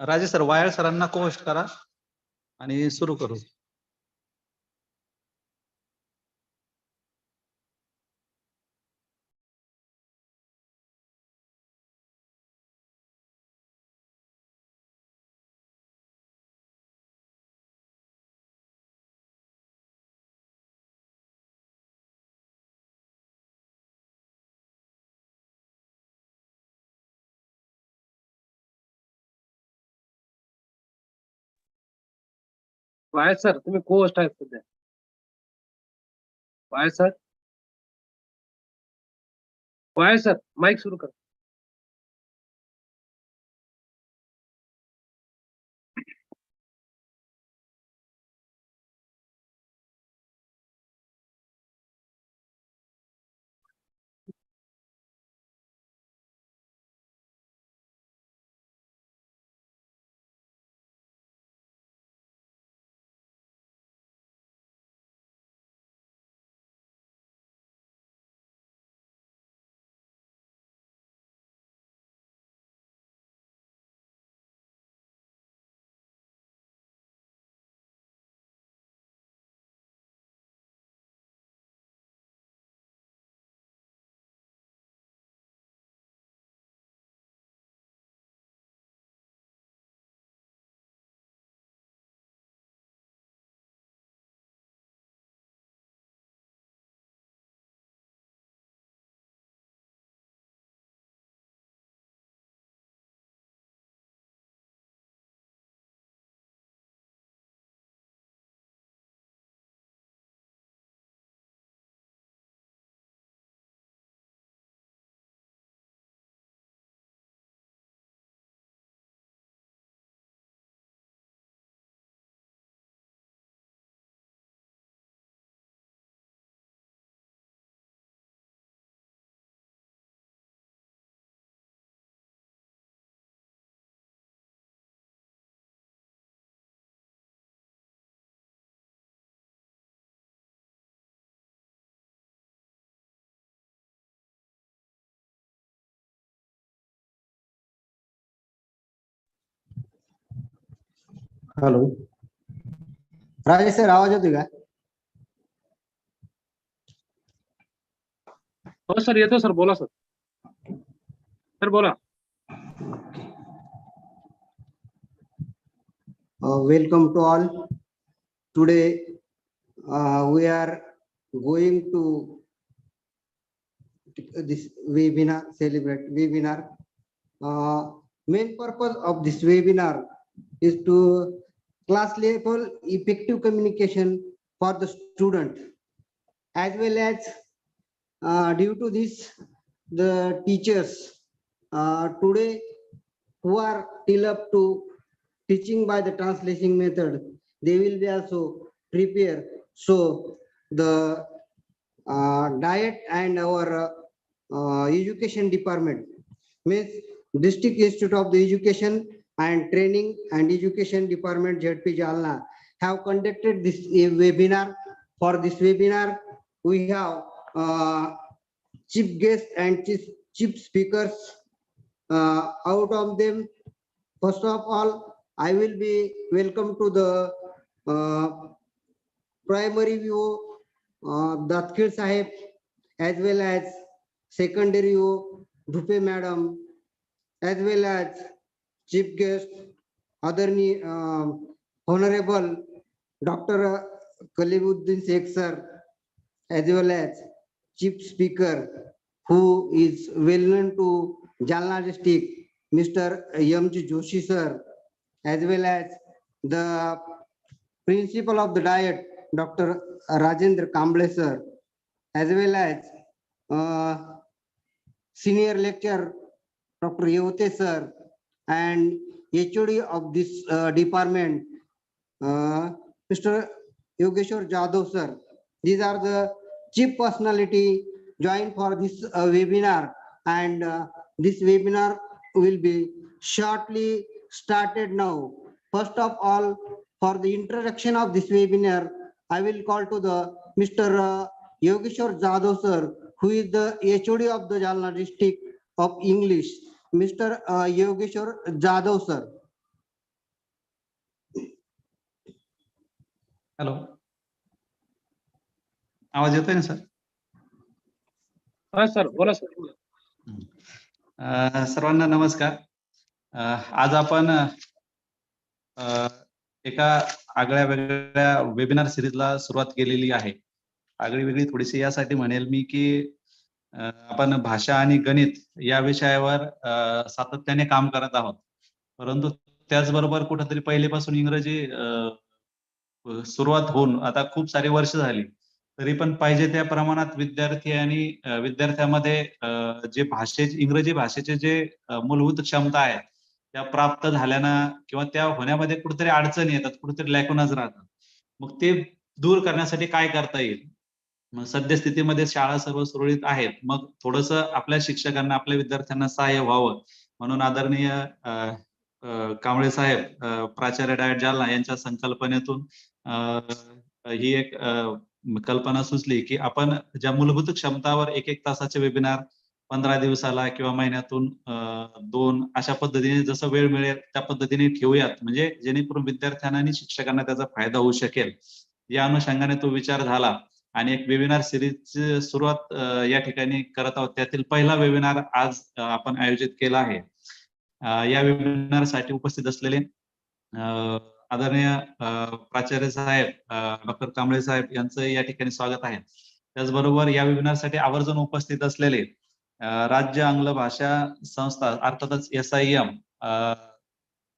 राजे sir wire सरांना coast करा आणि सुरू करू. वाय सर तुम्ही को होस्ट आहेत सध्या. वाय सर, वाय सर माईक सुरू करा. हॅलो राजेश सर, आवाज येतोय का? हो सर येतो सर, बोला सर. सर बोला. Welcome to all. Today we are going to this webinar, celebrate webinar. Main purpose of this webinar is to class level effective communication for the student, as well as due to this the teachers today who are till up to teaching by the translation method, they will be also prepare. So the diet and our education department means District Institute of the Education and Training and Education Department ZP Jalna have conducted this webinar. For this webinar we have chief guests and chief speakers. Out of them, first of all, I will be welcome to the primary view Datkir Sahib, as well as secondary view Dhupe Madam, as well as chief guest Honorable Dr. Kalibuddin Sheikh sir, as well as chief speaker who is well known to Jalna district, Mr. Joshi sir, as well as the principal of the diet, Dr. Rajendra Kamble sir, as well as senior lecturer Dr. Yote sir, and HOD of this department, Mr. Yogeshwar Jadhav sir. These are the chief personality joined for this webinar, and this webinar will be shortly started now. First of all, for the introduction of this webinar, I will call to the Mr. Yogeshwar Jadhav sir, who is the HOD of the Jalna district of English. Mr. Yogeshwar Jadhav sir. Hello, आवाज येतोय ना sir? हा sir बोला sir. सर्वांना नमस्कार. आज आपण एका आगळ्या वेगळ्या वेबिनार सिरीजला सुरुवात केलेली आहे. आगळी वेगळी थोडीशी यासाठी म्हणेल मी की आपण भाषा आणि गणित या विषयावर सातत्याने काम करत आहोत. परंतु त्याचबरोबर कुठेतरी पहिलेपासून इंग्रजी सुरुवात होऊन आता खूप सारी वर्ष झाली. तरी पण पाहिजे त्या प्रमाणात विद्यार्थी आणि विद्यार्थ्यामध्ये जे इंग्रजी भाषेचे जे मूलभूत क्षमता आहेत त्या प्राप्त झाल्याना किंवा त्या होण्यामध्ये कुठेतरी अडचणी येतात, कुठेतरी लॅकुनाच राहतात. मग ते दूर करण्यासाठी काय करता येईल? मग सद्यस्थितीमध्ये शाळा सर्व सुरळीत आहेत. मग थोडंसं आपल्या शिक्षकांना, आपल्या विद्यार्थ्यांना सहाय्य व्हावं म्हणून आदरणीय कांबळे साहेब, प्राचार्य डायट जालना यांच्या संकल्पनेतून ही एक कल्पना सुचली की आपण ज्या मूलभूत क्षमतावर एक तासाचे वेबिनार 15 दिवसाला किंवा महिन्यातून 2 अशा पद्धतीने जसं वेळ मिळेल त्या पद्धतीने ठेवूयात, म्हणजे जेणेकरून विद्यार्थ्यांना आणि शिक्षकांना त्याचा फायदा होऊ शकेल. या अनुषंगाने तो विचार झाला आणि एक वेबिनार सिरीजची सुरुवात या ठिकाणी करत आहोत. त्यातील पहिला वेबिनार आज आपण आयोजित केला आहे. या वेबिनारसाठी उपस्थित असलेले आदरणीय प्राचार्य साहेब डॉक्टर कांबळे साहेब यांचं या ठिकाणी स्वागत आहे. त्याचबरोबर या वेबिनारसाठी आवर्जून उपस्थित असलेले राज्य आंग्ल भाषा संस्था अर्थातच SIM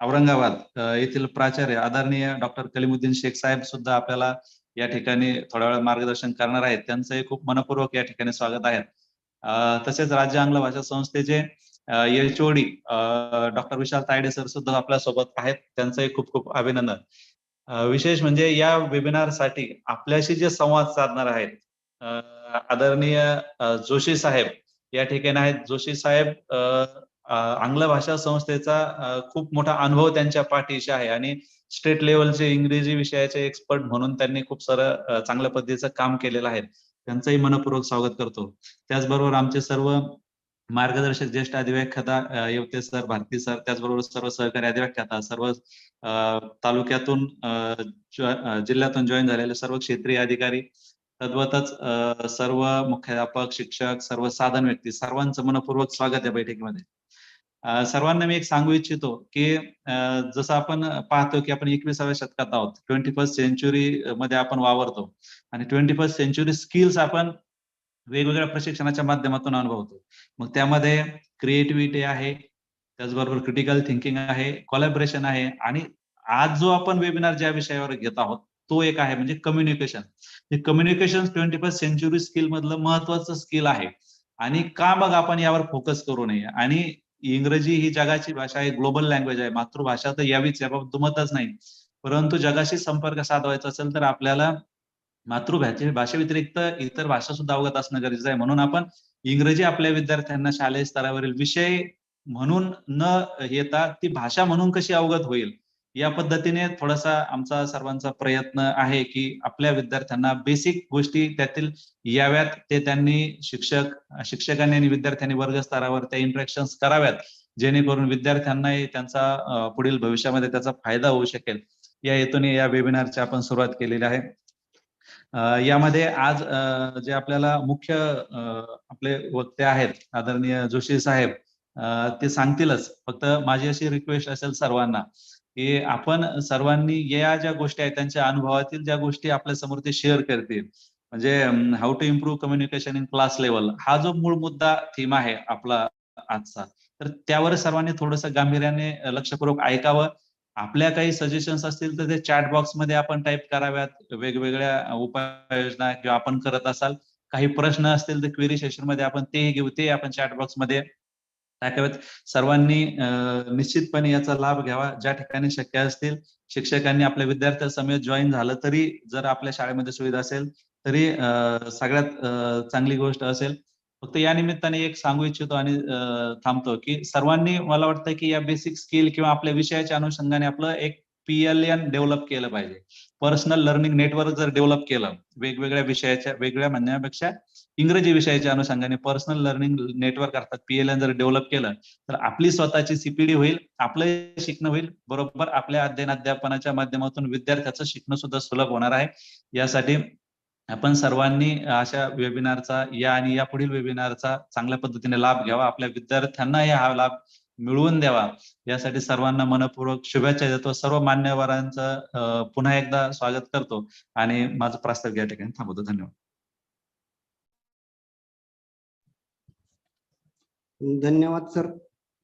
औरंगाबाद येथील प्राचार्य आदरणीय डॉक्टर कलीमुद्दीन शेख साहेब सुद्धा आपल्याला या ठिकाणी थोड्या वेळ मार्गदर्शन करणार आहेत. त्यांचंही खूप मनपूर्वक या ठिकाणी स्वागत आहे. तसेच राज्य आंग्ल भाषा संस्थेचे HOD डॉक्टर विशाल तायडे सर सुद्धा आपल्या सोबत आहेत. त्यांचंही खूप खूप अभिनंदन. विशेष म्हणजे या वेबिनारसाठी आपल्याशी जे संवाद साधणार आहेत आदरणीय जोशी साहेब या ठिकाणी आहेत. जोशी साहेब आंग्ल भाषा संस्थेचा खूप मोठा अनुभव त्यांच्या पाठीशी आहे आणि स्टेट लेवलचे इंग्रजी विषयाचे एक्सपर्ट म्हणून त्यांनी खूप सारं चांगल्या पद्धतीचं काम केलेलं आहे. त्यांचंही मनपूर्वक स्वागत करतो. त्याचबरोबर आमचे सर्व मार्गदर्शक ज्येष्ठ अधिव्याख्याता येवते सर, भारती सर, त्याचबरोबर सर्व सहकारी अधिव्याख्याता, सर्व तालुक्यातून जिल्ह्यातून जॉईन झालेले सर्व क्षेत्रीय अधिकारी, तद्वतच सर्व मुख्याध्यापक, शिक्षक, सर्व साधन व्यक्ती, सर्वांचं मनपूर्वक स्वागत या बैठकीमध्ये. सर्वांना मी एक सांगू इच्छितो की जसं आपण पाहतो की आपण 21व्या शतकात आहोत, 21st सेंचुरी मध्ये आपण वावरतो आणि 21st सेंचुरी स्किल्स आपण वेगवेगळ्या प्रशिक्षणाच्या माध्यमातून अनुभवतो. मग त्यामध्ये क्रिएटिव्हिटी आहे, त्याचबरोबर क्रिटिकल थिंकिंग आहे, कोलॅबोरेशन आहे आणि आज जो आपण वेबिनार ज्या विषयावर घेत आहोत तो एक आहे म्हणजे कम्युनिकेशन. हे कम्युनिकेशन 21st सेंचुरी स्किल मधलं महत्वाचं स्किल आहे आणि का मग आपण यावर फोकस करू नये? आणि इंग्रजी ही जगाची भाषा आहे, ग्लोबल लँग्वेज आहे, मातृभाषा तर यावीच, याबाबत दुमतच नाही. परंतु जगाशी संपर्क साधवायचा असेल तर आपल्याला भाषेव्यतिरिक्त इतर भाषा सुद्धा अवगत असणं गरजेचं आहे. म्हणून आपण इंग्रजी आपल्या विद्यार्थ्यांना शालेय स्तरावरील विषय म्हणून न येता ती भाषा म्हणून कशी अवगत होईल या पद्धतीने थोडासा आमचा सर्वांचा प्रयत्न आहे की आपल्या विद्यार्थ्यांना बेसिक गोष्टी त्यातील याव्यात, ते त्यांनी शिक्षकांनी आणि विद्यार्थ्यांनी वर्ग स्तरावर त्या इंटरॅक्शन्स कराव्यात, जेणेकरून विद्यार्थ्यांनाही त्यांचा पुढील भविष्यामध्ये त्याचा फायदा होऊ शकेल. या हेतूने या वेबिनारची आपण सुरुवात केलेली आहे. यामध्ये आज जे आपल्याला मुख्य आपले वक्ते आहेत आदरणीय जोशी साहेब, ते सांगतीलच. फक्त माझी अशी रिक्वेस्ट असेल सर्वांना की आपण सर्वांनी या ज्या गोष्टी आहेत त्यांच्या अनुभवातील ज्या गोष्टी आपल्या समोर ते शेअर करतील, म्हणजे how to improve communication in class level हा जो मूळ मुद्दा थीम आहे आपला आजचा, तर त्यावर सर्वांनी थोडंसं गांभीर्याने लक्षपूर्वक ऐकावं. आपल्या काही सजेशन्स असतील तर ते चॅट बॉक्स मध्ये आपण टाईप कराव्यात. वेगवेगळ्या उपाययोजना किंवा आपण करत असाल काही प्रश्न असतील तर क्वेरी सेशन मध्ये आपण ते घेऊ, ते आपण चॅट बॉक्स मध्ये टाकावेत. सर्वांनी निश्चितपणे याचा लाभ घ्यावा. ज्या ठिकाणी शक्य असतील शिक्षकांनी आपल्या विद्यार्थ्यांसमवेत जॉईन झालं तरी, जर आपल्या शाळेमध्ये सुविधा असेल तरी सगळ्यात चांगली गोष्ट असेल. फक्त या निमित्ताने एक सांगू इच्छितो आणि थांबतो की सर्वांनी, मला वाटतं की या बेसिक स्किल किंवा आपल्या विषयाच्या अनुषंगाने आपलं एक PLN डेव्हलप केलं पाहिजे. पर्सनल लर्निंग नेटवर्क जर डेव्हलप केलं, वेगवेगळ्या विषयाच्या, वेगळ्या म्हणण्यापेक्षा इंग्रजी विषयाच्या अनुषंगाने पर्सनल लर्निंग नेटवर्क अर्थात PLN जर डेव्हलप केलं, तर आपली स्वतःची CPD होईल, आपलं शिकणं होईल, बरोबर आपल्या अध्यापनाच्या माध्यमातून विद्यार्थ्याचं शिकणं सुद्धा सुलभ होणार आहे. यासाठी आपण सर्वांनी अशा वेबिनारचा आणि या पुढील वेबिनारचा चांगल्या पद्धतीने लाभ घ्यावा, आपल्या विद्यार्थ्यांनाही हा लाभ मिळवून द्यावा, यासाठी सर्वांना मनपूर्वक शुभेच्छा देतो. सर्व मान्यवरांचं पुन्हा एकदा स्वागत करतो आणि माझं प्रास्ताविक या ठिकाणी थांबवतो. धन्यवाद. धन्यवाद सर.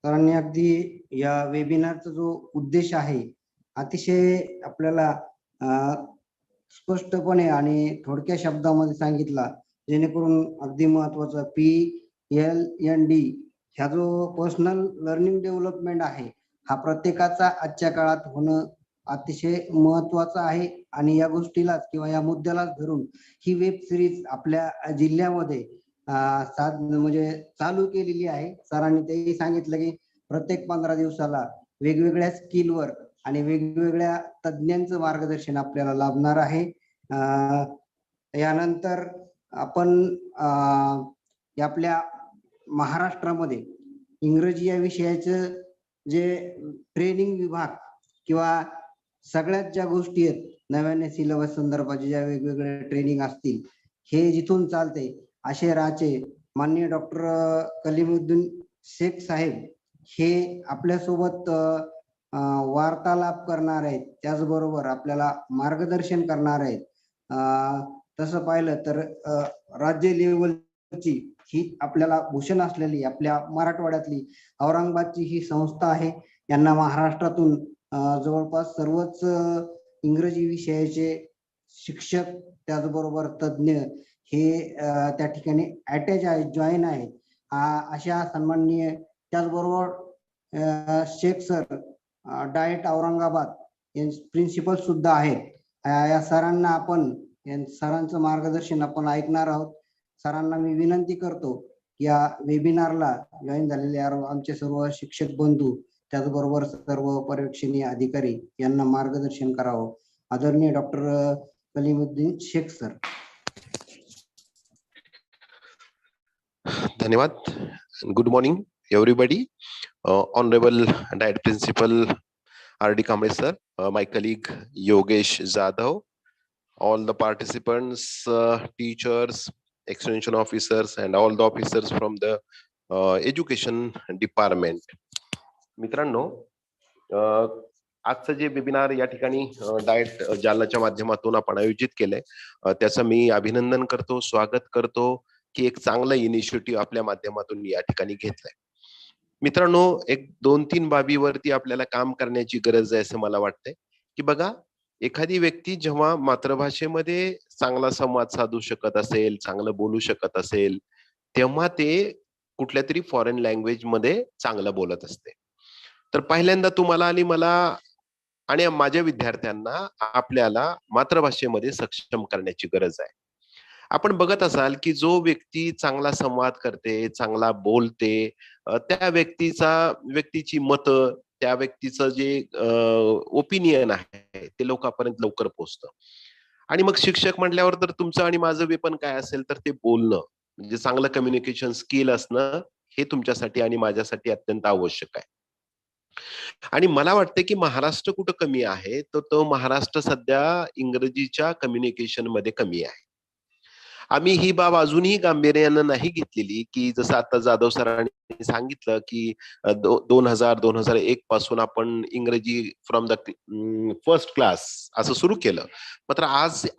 सरांनी अगदी या वेबिनारचा जो उद्देश आहे अतिशय आपल्याला स्पष्टपणे आणि थोडक्या शब्दामध्ये सांगितला, जेणेकरून अगदी महत्वाचा PLND ह्या जो पर्सनल लर्निंग डेव्हलपमेंट आहे हा प्रत्येकाचा आजच्या काळात होणं अतिशय महत्वाचं आहे. आणि या गोष्टीलाच किंवा या मुद्द्यालाच धरून ही वेब सिरीज आपल्या जिल्ह्यामध्ये म्हणजे चालू केलेली आहे. सरांनी तेही सांगितलं की प्रत्येक 15 दिवसाला वेगवेगळ्या स्किलवर आणि वेगवेगळ्या तज्ञांचं मार्गदर्शन आपल्याला लाभणार आहे. यानंतर आपण आपल्या महाराष्ट्रामध्ये इंग्रजी या विषयाचं जे ट्रेनिंग विभाग किंवा सगळ्यात ज्या गोष्टी आहेत नव्याने सिलेबस संदर्भाचे ज्या वेगवेगळे ट्रेनिंग असतील, हे जिथून चालते असे राचे माननीय डॉक्टर कलीमुद्दीन शेख साहेब हे आपल्यासोबत वार्तालाप करणार आहेत, त्याचबरोबर आपल्याला मार्गदर्शन करणार आहेत. तसं पाहिलं तर राज्य लेवलची ही आपल्याला भूषण असलेली आपल्या मराठवाड्यातली औरंगाबादची ही संस्था आहे. यांना महाराष्ट्रातून जवळपास सर्वच इंग्रजी विषयाचे शिक्षक त्याचबरोबर तज्ज्ञ हे त्या ठिकाणी अटॅच आहेत, जॉईन आहेत. अशा सन्माननीय त्याचबरोबर Shaikh sir DIET Aurangabad principal सुद्धा आहेत. या सरांना आपण सरांचं मार्गदर्शन आपण ऐकणार आहोत. सरांना मी विनंती करतो या वेबिनारला जॉईन झालेले आमचे सर्व शिक्षक बंधू त्याचबरोबर सर्व पर्यवेक्षणीय अधिकारी यांना मार्गदर्शन करावं. आदरणीय डॉक्टर कलीमुद्दीन शेख सर. धन्यवाद. Good morning everybody. Honorable Diet Principal R.D. Kamble sir, my colleague Yogesh Jadhav, all the participants, teachers, extension officers and all the officers from the education department. मित्रांनो, आजचं जे वेबिनार या ठिकाणी डाएट जालनाच्या माध्यमातून आपण आयोजित केलंय त्याचं मी अभिनंदन करतो, स्वागत करतो की एक चांगला इनिशिएटिव्ह आपल्या माध्यमातून या ठिकाणी घेतलाय. मित्रांनो, एक 2-3 बाबीवरती आपल्याला काम करण्याची गरज आहे असं मला वाटतंय. की बघा, एखादी व्यक्ती जेव्हा मातृभाषेमध्ये चांगला संवाद साधू शकत असेल, चांगलं बोलू शकत असेल, तेव्हा ते कुठल्या तरी फॉरेन लँग्वेज मध्ये चांगलं बोलत असते. तर पहिल्यांदा तुम्हाला आणि मला आणि माझ्या विद्यार्थ्यांना आपल्याला मातृभाषेमध्ये सक्षम करण्याची गरज आहे. आपण बघत असाल की जो व्यक्ती चांगला संवाद करते, चांगला बोलते, त्या व्यक्तीची मतं, त्या व्यक्तीचं जे ओपिनियन आहे ते लोकांपर्यंत लवकर पोहोचतं. आणि मग शिक्षक म्हटल्यावर तर तुमचं आणि माझं वेपन काय असेल तर ते बोलणं, म्हणजे चांगलं कम्युनिकेशन स्किल असणं हे तुमच्यासाठी आणि माझ्यासाठी अत्यंत आवश्यक आहे. आणि मला वाटतं की महाराष्ट्र कुठं कमी आहे, तर तो महाराष्ट्र सध्या इंग्रजीच्या कम्युनिकेशन मध्ये कमी आहे. आम्ही ही बाब अजूनही गांभीर्यानं नाही घेतलेली, की जसं आता जाधव सरांनी सांगितलं की 2001 पासून आपण इंग्रजी फ्रॉम द फर्स्ट क्लास असं सुरू केलं. मात्र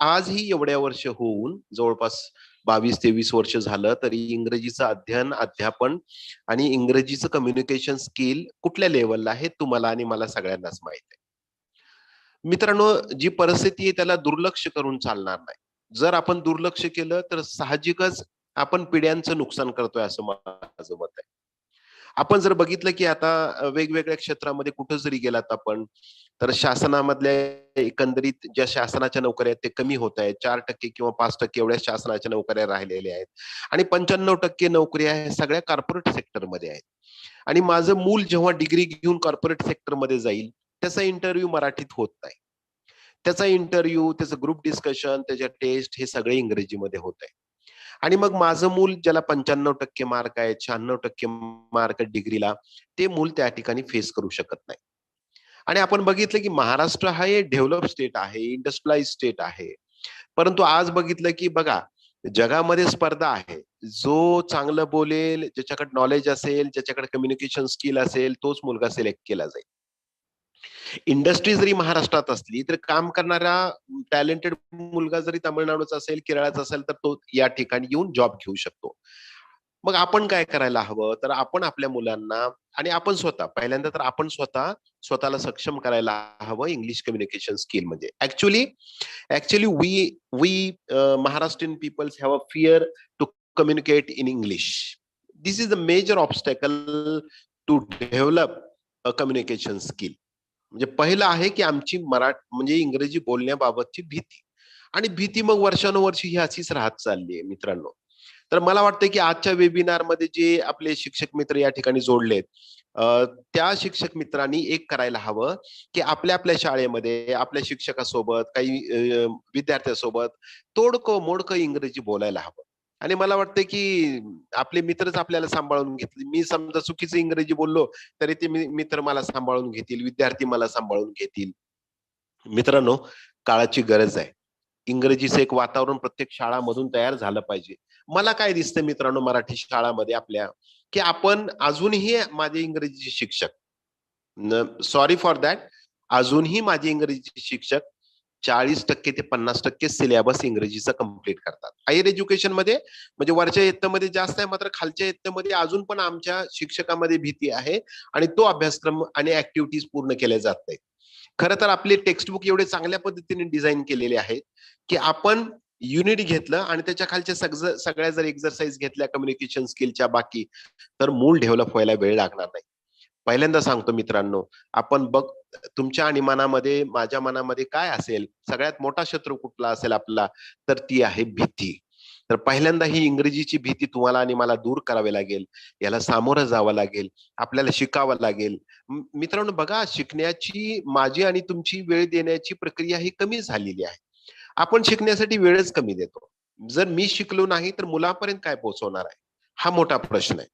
आजही एवढ्या वर्ष होऊन जवळपास 22-23 वर्ष झालं तरी इंग्रजीचं अध्ययन, अध्यापन आणि इंग्रजीचं कम्युनिकेशन स्किल कुठल्या लेवलला आहे तुम्हाला आणि मला सगळ्यांनाच माहित आहे. मित्रांनो, जी परिस्थिती आहे त्याला दुर्लक्ष करून चालणार नाही. जर आपण दुर्लक्ष केलं तर साहजिकच आपण पिढ्यांचं नुकसान करतोय असं माझं मत आहे. आपण जर बघितलं की आता वेगवेगळ्या क्षेत्रामध्ये कुठं जरी गेलात आपण, तर शासनामधल्या एकंदरीत ज्या शासनाच्या नोकऱ्या आहेत ते कमी होत आहेत. 4% किंवा 5% एवढ्या शासनाच्या नोकऱ्या राहिलेल्या आहेत आणि 95% नोकऱ्या ह्या सगळ्या कॉर्पोरेट सेक्टरमध्ये आहेत. आणि माझं मूल जेव्हा डिग्री घेऊन कॉर्पोरेट सेक्टरमध्ये जाईल त्याचा इंटरव्ह्यू मराठीत होत नाही. त्याचा इंटरव्ह्यू, त्याचं ग्रुप डिस्कशन, त्याच्या टेस्ट हे सगळे इंग्रजीमध्ये होत आहे. आणि मग माझं मूल ज्याला 95% मार्क आहेत, 96% मार्क डिग्रीला, ते मूल त्या ठिकाणी फेस करू शकत नाही. आणि आपण बघितलं की महाराष्ट्र हा एक डेव्हलप स्टेट आहे, इंडस्ट्रियलाइज स्टेट आहे. परंतु आज बघितलं की बघा, जगामध्ये स्पर्धा आहे. जो चांगलं बोलेल, ज्याच्याकडे नॉलेज असेल, ज्याच्याकडे कम्युनिकेशन स्किल असेल, तोच मुलगा सिलेक्ट केला जाईल. इंडस्ट्री जरी महाराष्ट्रात असली तर काम करणारा टॅलेंटेड मुलगा जरी तामिळनाडूचा असेल, केरळाचा असेल, तर तो या ठिकाणी येऊन जॉब घेऊ शकतो. मग आपण काय करायला हवं, तर आपण आपल्या मुलांना आणि आपण स्वतः पहिल्यांदा तर आपण स्वतःला सक्षम करायला हवं इंग्लिश कम्युनिकेशन स्किल. म्हणजे actually we Maharashtrian peoples have a fear to communicate in English. This is the major obstacle to develop a communication skill. म्हणजे पहिलं आहे की आमची म्हणजे इंग्रजी बोलण्याबाबतची भीती, आणि भीती मग वर्षानुवर्षी ही अशीच राहत चालली आहे मित्रांनो. तर मला वाटतं की आजच्या वेबिनार मध्ये जे आपले शिक्षक मित्र या ठिकाणी जोडलेत, त्या शिक्षक मित्रांनी एक करायला हवं की आपल्या आपल्या शाळेमध्ये आपल्या शिक्षकासोबत, काही विद्यार्थ्यासोबत तोडकं मोडकं इंग्रजी बोलायला हवं. आणि मला वाटतं की आपले मित्रच आपल्याला सांभाळून घेतले. मी समजा चुकीचं इंग्रजी बोललो तरी ते मित्र मला सांभाळून घेतील, विद्यार्थी मला सांभाळून घेतील. मित्रांनो, काळाची गरज आहे. इंग्रजीचं एक वातावरण प्रत्येक शाळामधून तयार झालं पाहिजे. मला काय दिसतं मित्रांनो, मराठी शाळामध्ये आपल्या, की आपण अजूनही माझे इंग्रजीचे शिक्षक, सॉरी फॉर दॅट, अजूनही माझे इंग्रजीचे शिक्षक 40% ते 50% सिलेबस इंग्रजीचा कम्प्लीट करतात. हायर एज्युकेशन मध्ये म्हणजे वरच्या इयत्तेमध्ये जास्त आहे, मात्र खालच्या इयत्तेमध्ये अजून पण आमच्या शिक्षकामध्ये भीती आहे आणि तो अभ्यासक्रम आणि ऍक्टिव्हिटीज पूर्ण केल्या जात नाही. खरं तर आपले टेक्स्टबुक एवढे चांगल्या पद्धतीने डिझाईन केलेले आहेत की आपण युनिट घेतलं आणि त्याच्या खालच्या सगळ्या जर एक्सरसाइज घेतल्या कम्युनिकेशन स्किलच्या बाकी, तर मूळ डेव्हलप व्हायला वेळ लागणार नाही. पहिल्यांदा सांगतो मित्रांनो, आपण तुमच्या आणि मनामध्ये, माझ्या मनामध्ये काय असेल, सगळ्यात मोठा शत्रू कुठला असेल आपला, तर ती आहे भीती. तर पहिल्यांदा ही इंग्रजीची भीती तुम्हाला आणि मला दूर करावी लागेल. याला सामोरं जावं लागेल, आपल्याला शिकावं लागेल. मित्रांनो बघा, शिकण्याची माझी आणि तुमची वेळ देण्याची प्रक्रिया ही कमी झालेली आहे. आपण शिकण्यासाठी वेळच कमी देतो. जर मी शिकलो नाही तर मुलापर्यंत काय पोहोचवणार आहे, हा मोठा प्रश्न आहे.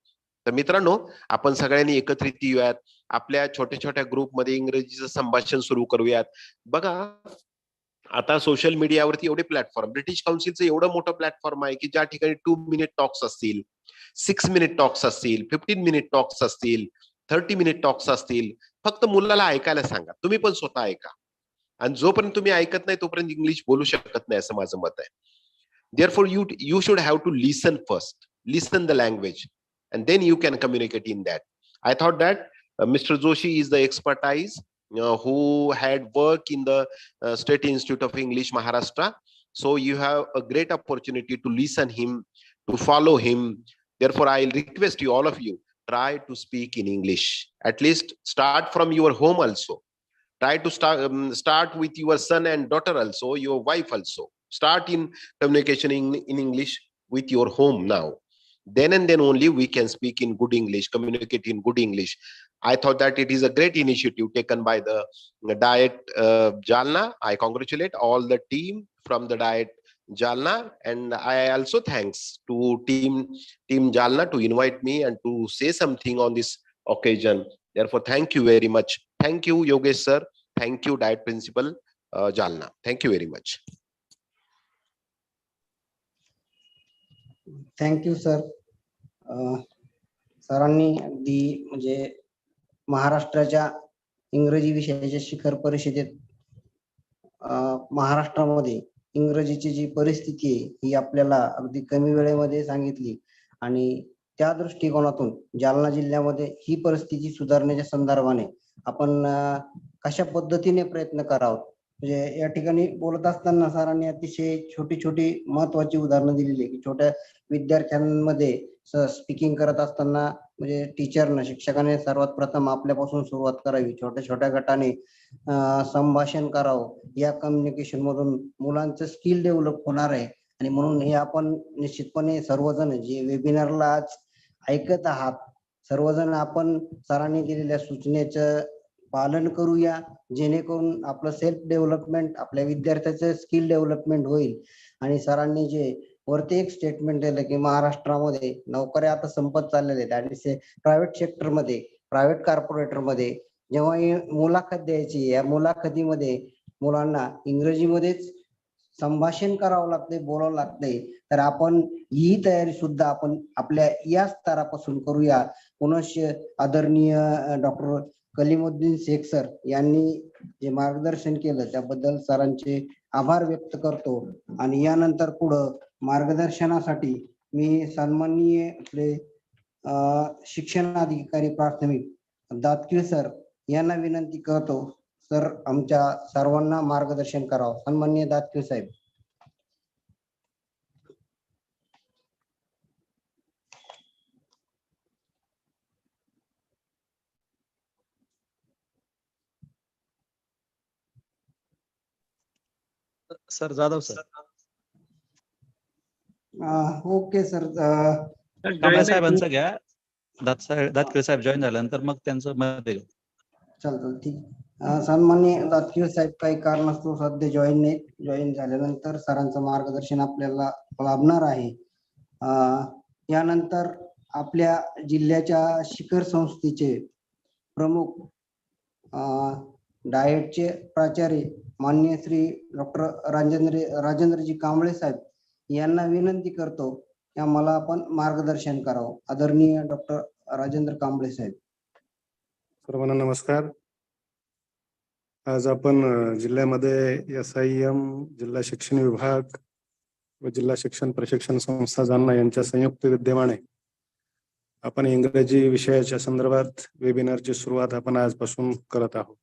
तर मित्रांनो, आपण सगळ्यांनी एकत्रित येऊयात, आपल्या छोट्या छोट्या ग्रुपमध्ये इंग्रजीचं संभाषण सुरू करूयात. बघा, आता सोशल मीडियावरती एवढे प्लॅटफॉर्म, ब्रिटिश काउन्सिलचं एवढं मोठं प्लॅटफॉर्म आहे की ज्या ठिकाणी 2 मिनिट टॉक्स असतील, 6 मिनिट टॉक्स असतील, 15 मिनिट टॉक्स असतील, 30 मिनिट टॉक्स असतील. फक्त मुलाला ऐकायला सांगा, तुम्ही पण स्वतः ऐका. आणि जोपर्यंत तुम्ही ऐकत नाही तोपर्यंत इंग्लिश बोलू शकत नाही, असं माझं मत आहे. Therefore, you should have to listen first, listen the language, and then you can communicate in that. I thought that Mr. Joshi is the expertise who had work in the State Institute of English, Maharashtra. So you have a great opportunity to listen him, to follow him. Therefore, I'll request you, all of you, try to speak in English. At least start from your home also. Try to start with your son and daughter also, your wife also. Start in communication in English with your home now. Then and then only we can speak in good English, communicate in good English. I thought that it is a great initiative taken by the Diet Jalna. I congratulate all the team from the Diet Jalna, and I also thanks to team Jalna to invite me and to say something on this occasion. Therefore, thank you very much. Thank you, Yogesh sir. Thank you, Diet Principal Jalna. Thank you very much. Thank you sir. सरांनी अगदी म्हणजे महाराष्ट्राच्या इंग्रजी विषयाच्या शिखर परिषदेत महाराष्ट्रामध्ये इंग्रजीची जी परिस्थिती आहे ही आपल्याला अगदी कमी वेळेमध्ये सांगितली, आणि त्या दृष्टिकोनातून जालना जिल्ह्यामध्ये ही परिस्थिती सुधारण्याच्या संदर्भाने आपण कशा पद्धतीने प्रयत्न करावं, म्हणजे या ठिकाणी बोलत असताना सरांनी अतिशय छोटी छोटी महत्वाची उदाहरणं दिलेली आहे की छोट्या विद्यार्थ्यांमध्ये स्पीकिंग करत असताना म्हणजे टीचरनं, शिक्षकाने सर्वात प्रथम आपल्यापासून सुरुवात करावी, छोट्या छोट्या गटाने संभाषण करावं. या कम्युनिकेशन मधून मुलांचं स्किल डेव्हलप होणार आहे. आणि म्हणून हे आपण निश्चितपणे सर्वजण जे वेबिनारला आज ऐकत आहात, सर्वजण आपण सरांनी दिलेल्या सूचनेचं पालन करूया, जेणेकरून आपलं सेल्फ डेव्हलपमेंट, आपल्या विद्यार्थ्याचं स्किल डेव्हलपमेंट होईल. आणि सरांनी जे वरती एक स्टेटमेंट दिलं की महाराष्ट्रामध्ये नोकऱ्या आता संपत चाललेल्या आहेत आणि प्रायव्हेट सेक्टरमध्ये, प्रायव्हेट कॉर्पोरेटरमध्ये जेव्हा ही मुलाखत द्यायची, या मुलाखतीमध्ये मुलांना इंग्रजीमध्येच संभाषण करावं लागतंय, बोलावं लागतंय. तर आपण ही तयारी सुद्धा आपण आपल्या या स्तरापासून करूया. पुनश्च आदरणीय डॉक्टर कलीमुद्दीन शेख सर यांनी जे मार्गदर्शन केलं त्याबद्दल सरांचे आभार व्यक्त करतो. आणि यानंतर पुढं मार्गदर्शनासाठी मी सन्माननीय आपले शिक्षणाधिकारी प्राथमिक दातकीळ सर यांना विनंती करतो, सर आमच्या सर्वांना मार्गदर्शन करावं. सन्माननीय Datkil saheb. Sir Jadhav sir. Okay sir. Kamble साहेबांचं घ्या. दातकीळ साहेब जॉईन झाल्यानंतर मग त्यांचं मध्ये घ्या. चालतं, ठीक. सन्माननीय दातकीळ साहेब काही कारणास्तव सध्या जॉईन नाहीत. जॉईन झाल्यानंतर सरांचं मार्गदर्शन आपल्याला लाभणार आहे. यानंतर आपल्या जिल्ह्याच्या शिखर संस्थेचे प्रमुख डाएटचे प्राचार्य माननीय श्री डॉक्टर राजेंद्रजी कांबळे साहेब यांना विनंती करतो की आम्हाला आपण मार्गदर्शन करावं. आदरणीय डॉक्टर राजेंद्र कांबळे साहेब. सर्वांना नमस्कार. आज आपण जिल्ह्यामध्ये SIM, जिल्हा शिक्षण विभाग व जिल्हा शिक्षण प्रशिक्षण संस्था जालना यांच्या संयुक्त विद्यमाने आपण इंग्रजी विषयाच्या संदर्भात वेबिनारची सुरुवात आपण आजपासून करत आहोत.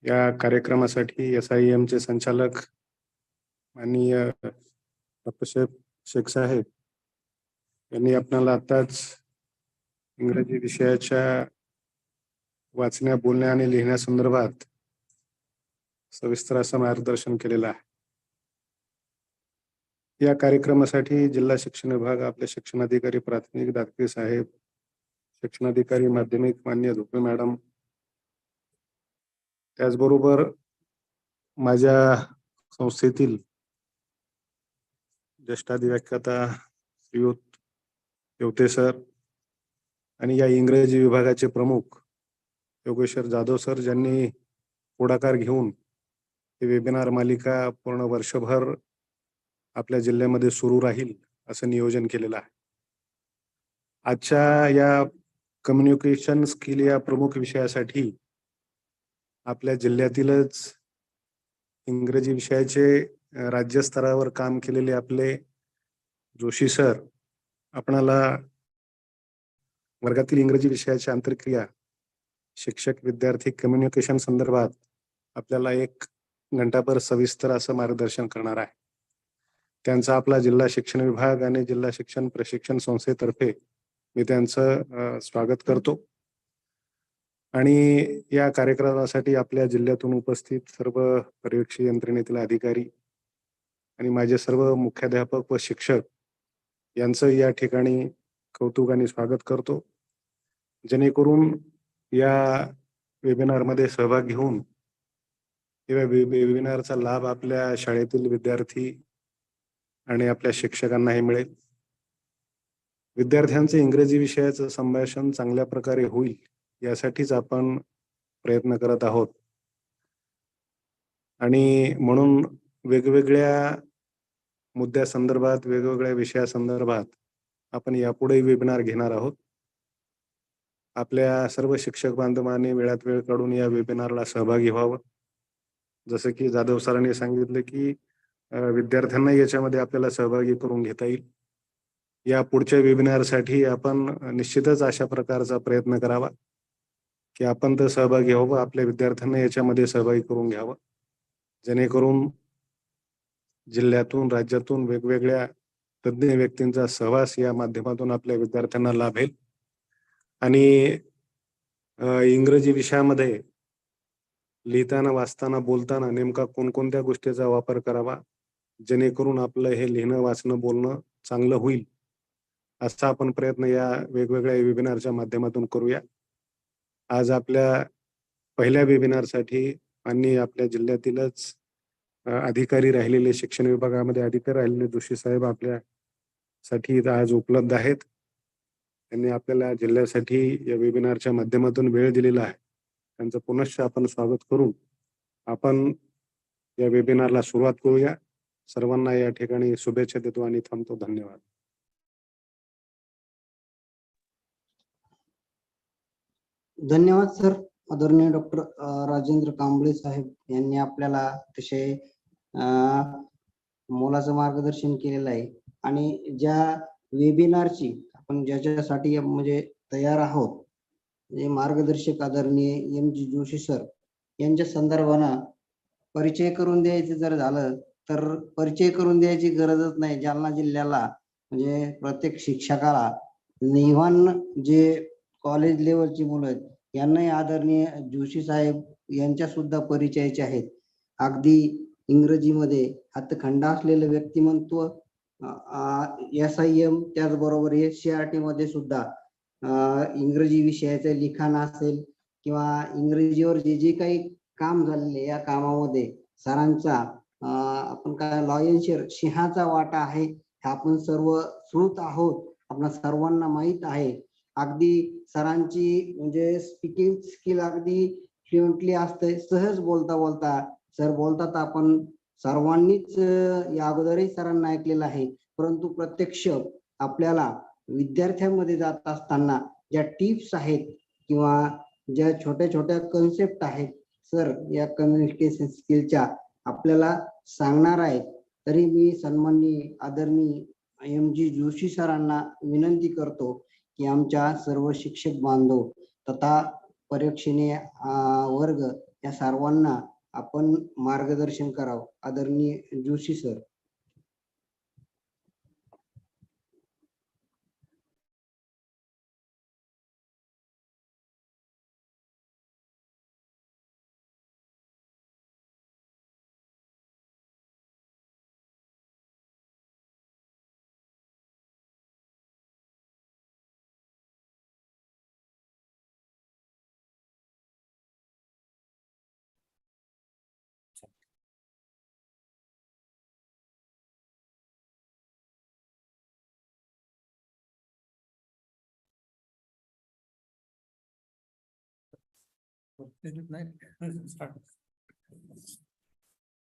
या कार्यक्रमासाठी SIM चे संचालक माननीय डॉक्टर शेख साहेब यांनी आपल्याला आताच इंग्रजी विषयाच्या वाचण्या, बोलण्या आणि लिहिण्यासंदर्भात सविस्तर असं मार्गदर्शन केलेलं आहे. या कार्यक्रमासाठी जिल्हा शिक्षण विभाग, आपले शिक्षणाधिकारी प्राथमिक दातकीळ साहेब, शिक्षणाधिकारी माध्यमिक मान्य धुपे मॅडम, त्याचबरोबर माझ्या संस्थेतील ज्येष्ठ व्याख्याता श्रीयुत येवते सर आणि या इंग्रजी विभागाचे प्रमुख योगेश्वर जाधव सर, ज्यांनी पुढाकार घेऊन ही वेबिनार मालिका पूर्ण वर्षभर आपल्या जिल्ह्यामध्ये सुरू राहील असं नियोजन केलेलं आहे. आजच्या या कम्युनिकेशन स्किल या प्रमुख विषयासाठी आपल्या जिल्ह्यातीलच इंग्रजी विषयाचे राज्यस्तरावर काम केलेले आपले जोशी सर आपणाला वर्गातील इंग्रजी विषयाच्या आंतरक्रिया, शिक्षक विद्यार्थी कम्युनिकेशन संदर्भात आपल्याला 1 घंटाभर सविस्तर असं मार्गदर्शन करणार आहे. त्यांचा आपला जिल्हा शिक्षण विभाग आणि जिल्हा शिक्षण प्रशिक्षण संस्थेतर्फे मी त्यांचं स्वागत करतो. आणि या कार्यक्रमासाठी आपल्या जिल्ह्यातून उपस्थित सर्व पर्यवेक्षी यंत्रणेतील अधिकारी आणि माझे सर्व मुख्याध्यापक व शिक्षक यांचं या ठिकाणी कौतुक आणि स्वागत करतो. जेणेकरून या वेबिनारमध्ये सहभाग घेऊन या वेबिनारचा लाभ आपल्या शाळेतील विद्यार्थी आणि आपल्या शिक्षकांनाही मिळेल. विद्यार्थ्यांचे इंग्रजी विषयाचं संभाषण चांगल्या प्रकारे होईल यासाठीच आपण प्रयत्न करत आहोत. आणि म्हणून वेगवेगळ्या मुद्द्यासंदर्भात, वेगवेगळ्या विषयासंदर्भात आपण यापुढे वेबिनार घेणार आहोत. आपल्या सर्व शिक्षक बांधवांनी वेळात वेळ काढून या वेबिनारला सहभागी व्हावं. जसं की जाधव सरांनी सांगितलं की विद्यार्थ्यांना याच्यामध्ये आपल्याला सहभागी करून घेता येईल. या पुढच्या वेबिनारसाठी आपण निश्चितच अशा प्रकारचा प्रयत्न करावा की आपण तर सहभागी व्हावं, आपल्या विद्यार्थ्यांना याच्यामध्ये सहभागी करून घ्यावं, जेणेकरून जिल्ह्यातून, राज्यातून वेगवेगळ्या तज्ज्ञ व्यक्तींचा सहवास या माध्यमातून आपल्या विद्यार्थ्यांना लाभेल. आणि इंग्रजी विषयामध्ये लिहिताना, वाचताना, बोलताना नेमका कोणकोणत्या गोष्टीचा वापर करावा, जेणेकरून आपलं हे लिहिणं, वाचणं, बोलणं चांगलं होईल, असा आपण प्रयत्न या वेगवेगळ्या वेबिनारच्या माध्यमातून करूया. आज आपल्या पहिल्या वेबिनारसाठी आणि आपल्या जिल्ह्यातीलच अधिकारी राहिलेले, शिक्षण विभागामध्ये अधिकारी राहिलेले जोशी साहेब आपल्यासाठी इथं आज उपलब्ध आहेत. त्यांनी आपल्याला जिल्ह्यासाठी या वेबिनारच्या माध्यमातून वेळ दिलेला आहे. त्यांचं पुनश्च आपण स्वागत करून आपण या वेबिनारला सुरुवात करूया. सर्वांना या ठिकाणी शुभेच्छा देतो आणि थांबतो. धन्यवाद. धन्यवाद सर. आदरणीय डॉक्टर राजेंद्र कांबळे साहेब यांनी आपल्याला अतिशय मोलाचं मार्गदर्शन केलेलं आहे. आणि ज्या वेबिनारची आपण ज्याच्यासाठी म्हणजे तयार आहोत, जे मार्गदर्शक आदरणीय एम जी जोशी सर यांच्या संदर्भानं परिचय करून द्यायचं जर झालं तर परिचय करून द्यायची गरजच नाही. जालना जिल्ह्याला म्हणजे प्रत्येक शिक्षकाला, इव्हन जे कॉलेज लेवलची मुलं आहेत यांनाही आदरणीय जोशी साहेब यांच्या सुद्धा परिचयाचे आहेत. अगदी इंग्रजीमध्ये हातखंड असलेलं व्यक्तिमत्व, SIM त्याचबरोबर SCRT मध्ये सुद्धा इंग्रजी विषयाचं लिखाण असेल किंवा इंग्रजीवर जे जे काही काम झालेले या कामामध्ये सरांचा आपण काय लॉयन शेअर सिंहाचा वाटा आहे हे आपण सर्व श्रुत आहोत. आपल्या सर्वांना माहीत आहे. अगदी सरांची म्हणजे स्पीकिंग स्किल अगदी फ्लुएंटली असते. सहज बोलता सर बोलतात. आपण सर्वांनीच या अगोदरही सरांना ऐकलेलं आहे, परंतु प्रत्यक्ष आपल्याला विद्यार्थ्यांमध्ये जात असताना ज्या टिप्स आहेत किंवा ज्या छोट्या छोट्या कन्सेप्ट आहेत सर या कम्युनिकेशन स्किलच्या आपल्याला सांगणार आहेत. तरी मी सन्माननीय आदरणीय MG जोशी सरांना विनंती करतो की आमच्या सर्व शिक्षक बांधव तथा परीक्षणीय वर्ग या सर्वांना आपण मार्गदर्शन करावं. आदरणीय Joshi sir.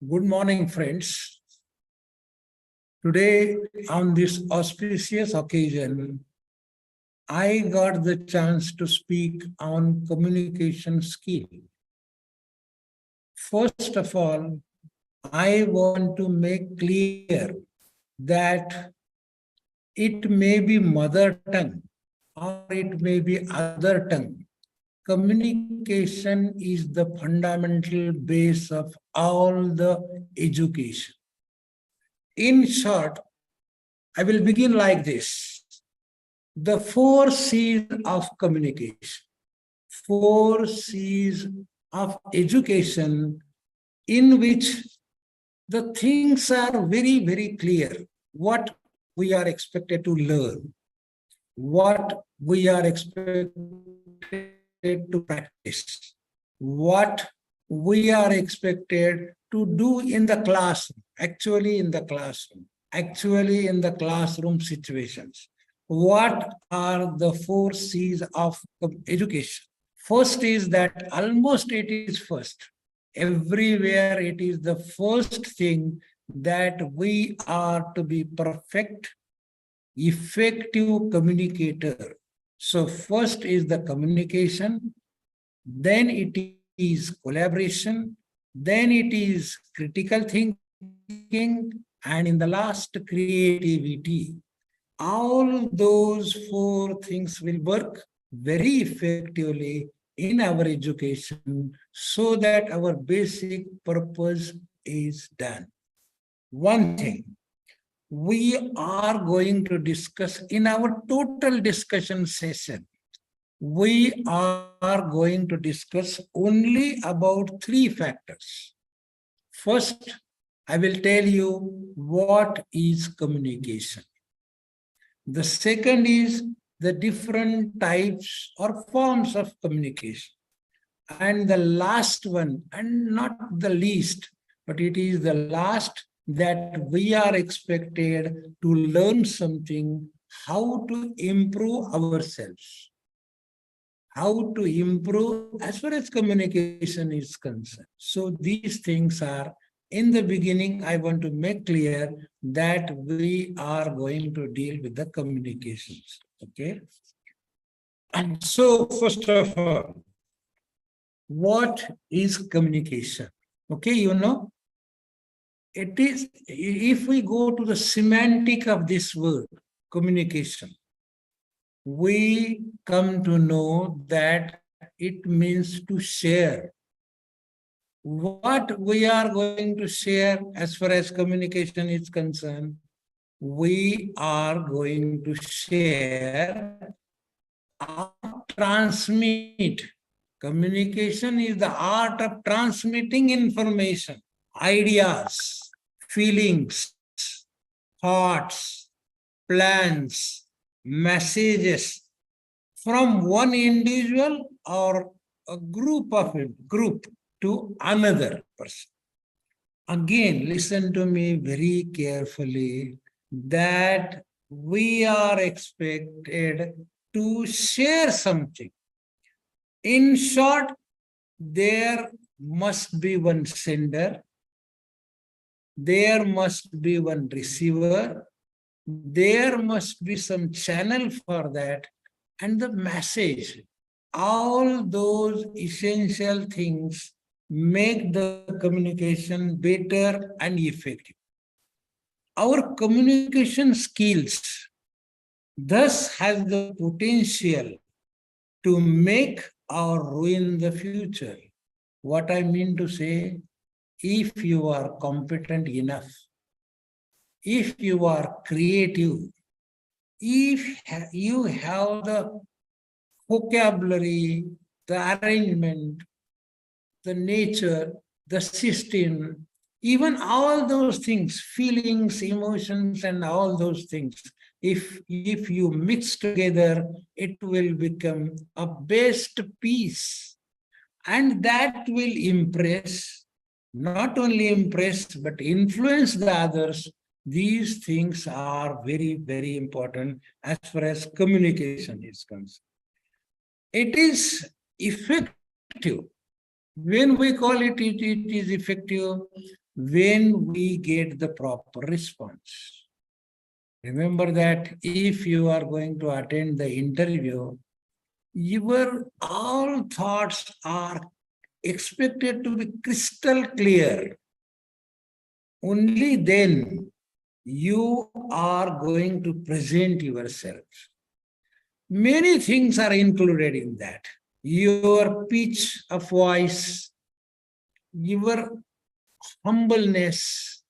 Good morning, friends. Today, on this auspicious occasion, I got the chance to speak on communication skill. First of all, I want to make clear that it may be mother tongue or it may be other tongue. Communication is the fundamental base of all the education. In short, I will begin like this. The 4 C's of communication, 4 C's of education, in which the things are very, very clear. What we are expected to learn, what we are expected to practice, what we are expected to do in the classroom, actually in the classroom situations. What are the 4 C's of education? First is that almost it is first. Everywhere it is the first thing that we are to be perfect, effective communicator. So first is the communication, then it is collaboration, then it is critical thinking, and in the last, creativity. All those 4 things will work very effectively in our education so that our basic purpose is done. One thing we are going to discuss in our total discussion session, we are going to discuss only about 3 factors. First, I will tell you what is communication. The second is the different types or forms of communication. And the last one, and not the least, but it is the last, that we are expected to learn something, how to improve ourselves. How to improve as far as communication is concerned. So these things are, in the beginning, I want to make clear that we are going to deal with the communications. Okay. And so, first of all, what is communication? Okay, you know, it is, if we go to the semantic of this word, communication, we come to know that it means to share. What we are going to share as far as communication is concerned, we are going to share or transmit. Communication is the art of transmitting information, ideas, feelings, thoughts, plans, messages from one individual or a group to another person. Again, listen to me very carefully, that we are expected to share something. In short, there must be one sender, there must be one receiver, there must be some channel for that, and the message. All those essential things make the communication better and effective. Our communication skills thus has the potential to make or ruin the future. What I mean to say, if you are competent enough, if you are creative, if you have the vocabulary, the arrangement, the nature, the system, even all those things, feelings, emotions, and all those things, if you mix together, it will become a best piece. And that will impress, not only impress, but influence the others. These things are very, very important as far as communication is concerned. It is effective. When we call it, it is effective when we get the proper response. Remember that if you are going to attend the interview, your all thoughts are expected to be crystal clear. Only then you are going to present yourself. Many things are included in that. Your pitch of voice, your humbleness,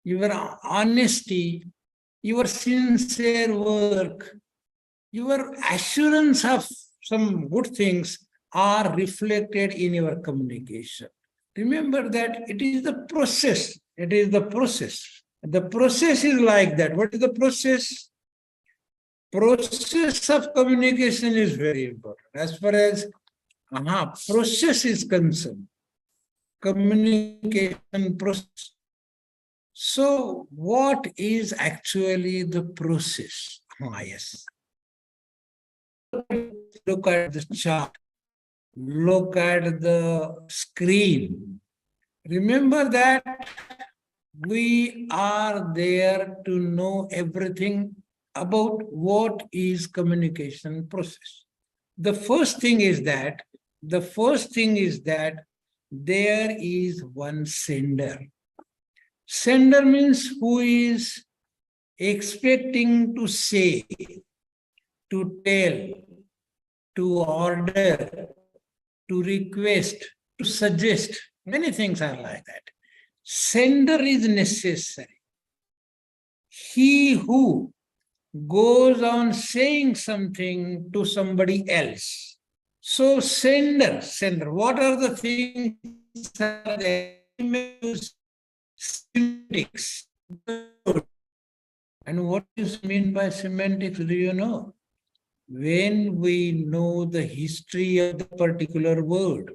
your honesty, your sincere work, your assurance of some good things are reflected in your communication. Remember that it is the process. It is the process. The process is like that. What is the process? Process of communication is very important. As far as process is concerned, communication process. So what is actually the process? Yes. Look at the chart. Look at the screen. Remember that we are there to know everything about what is communication process. The first thing is that there is one sender. Sender means who is expecting to say, to tell, to order, to request, to suggest. Many things are like that. Sender is necessary. He who goes on saying something to somebody else. So sender, what are the things that they use? Semantics. And what is meant by semantics, do you know? When we know the history of the particular word,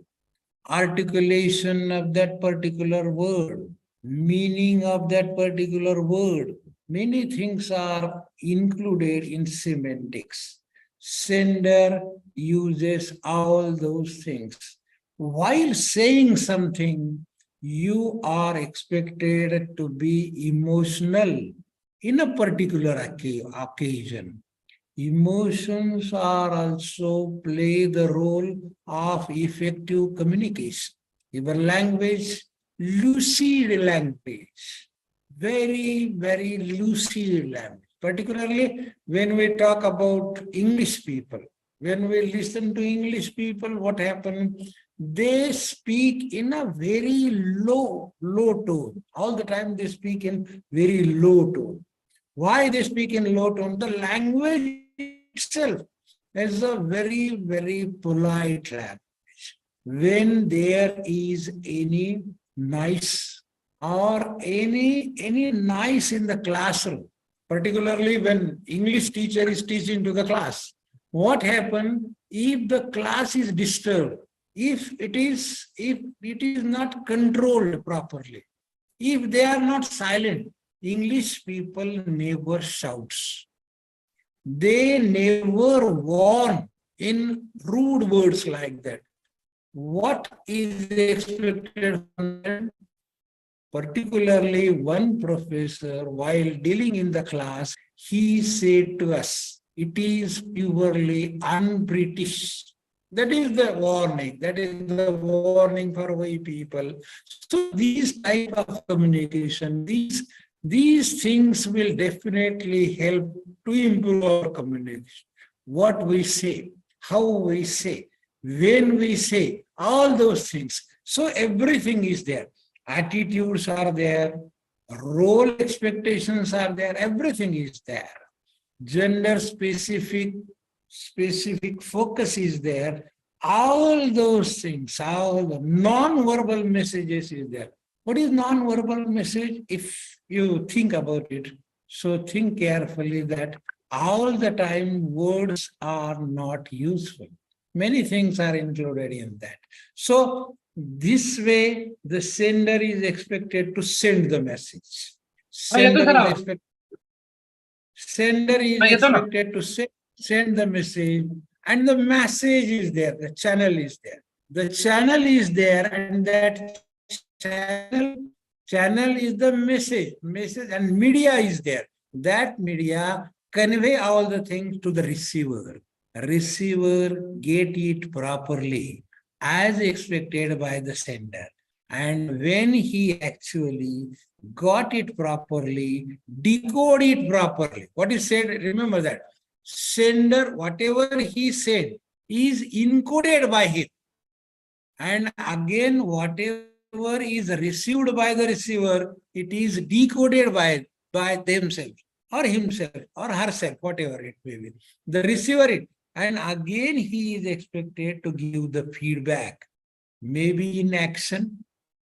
articulation of that particular word, meaning of that particular word. Many things are included in semantics. Sender uses all those things. While saying something, you are expected to be emotional in a particular occasion. Emotions are also play the role of effective communication. Your language, lucid language, very, very lucid language. Particularly when we talk about English people, when we listen to English people, what happens? They speak in a very low tone. All the time they speak in very low tone. Why they speak in low tone? The language itself is a very, very polite language. When there is any nice or any nice in the classroom, particularly when English teacher is teaching to the class, what happens if the class is disturbed, if it is not controlled properly, if they are not silent? English people never shouts. They never warn in rude words like that. What is expected from them? Particularly one professor, while dealing in the class, he said to us, it is purely un-British. That is the warning. That is the warning for we people. So these type of communication, these things will definitely help to improve our communication. What we say, how we say, when we say, all those things. So everything is there. Attitudes are there, role expectations are there, everything is there. Gender specific focus is there. All those things, all the non-verbal messages is there. What is non-verbal message? If you think about it, so think carefully that all the time words are not useful. Many things are included in that. So this way, the sender is expected to send the message. Sender is expected to send the message, and the message is there, the channel is there. The channel is there, and that channel is the message, and media is there. That media convey all the things to the receiver. Receiver get it properly as expected by the sender. And when he actually got it properly, decode it properly. What is said, remember that. Sender, whatever he said, is encoded by him. And again, whatever is received by the receiver, it is decoded by themselves, or himself, or herself, whatever it may be. The receiver it. And again, he is expected to give the feedback, maybe in action,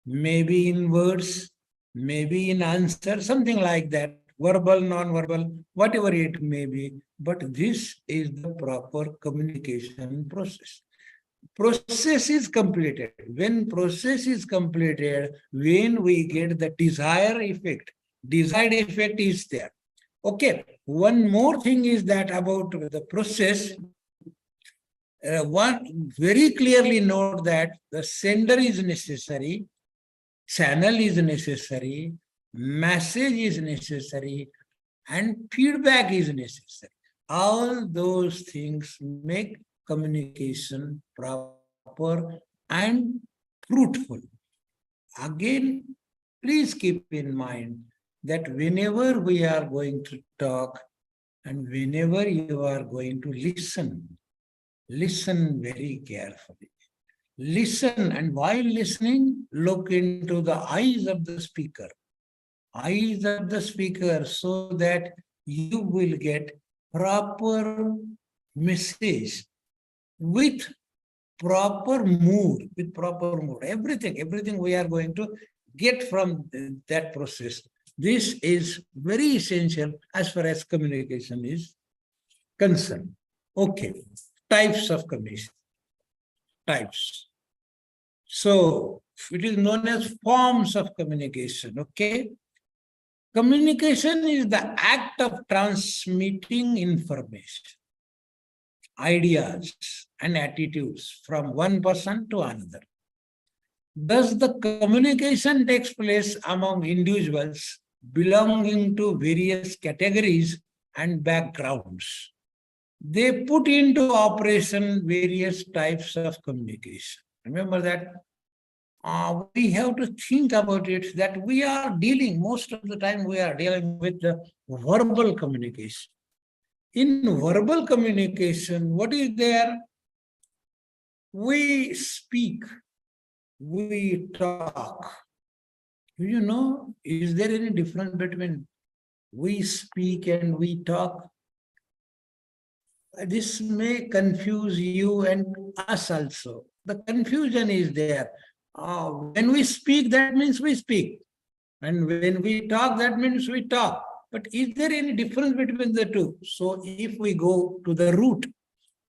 maybe in words, maybe in answer, something like that, verbal, non-verbal, whatever it may be. But this is the proper communication process. Process is completed. When process is completed, when we get the desired effect is there. Okay, one more thing is that about the process, one very clearly note that the sender is necessary, channel is necessary, message is necessary, and feedback is necessary. All those things make communication proper and fruitful. Again, please keep in mind that whenever we are going to talk and whenever you are going to listen, listen very carefully. Listen, and while listening, look into the eyes of the speaker. Eyes of the speaker, so that you will get proper message with proper mood, everything we are going to get from that process. This is very essential as far as communication is concerned. Okay, types of communication. Types. So it is known as forms of communication, okay? Communication is the act of transmitting information, ideas, and attitudes from one person to another. Thus, the communication takes place among individuals belonging to various categories and backgrounds. They put into operation various types of communication. Remember that we have to think about it, that we are dealing, most of the time we are dealing with the verbal communication. In verbal communication, what is there? We speak, we talk. Do you know, is there any difference between we speak and we talk? This may confuse you and us also. The confusion is there. When we speak, that means we speak. And when we talk, that means we talk. But is there any difference between the two? So if we go to the root,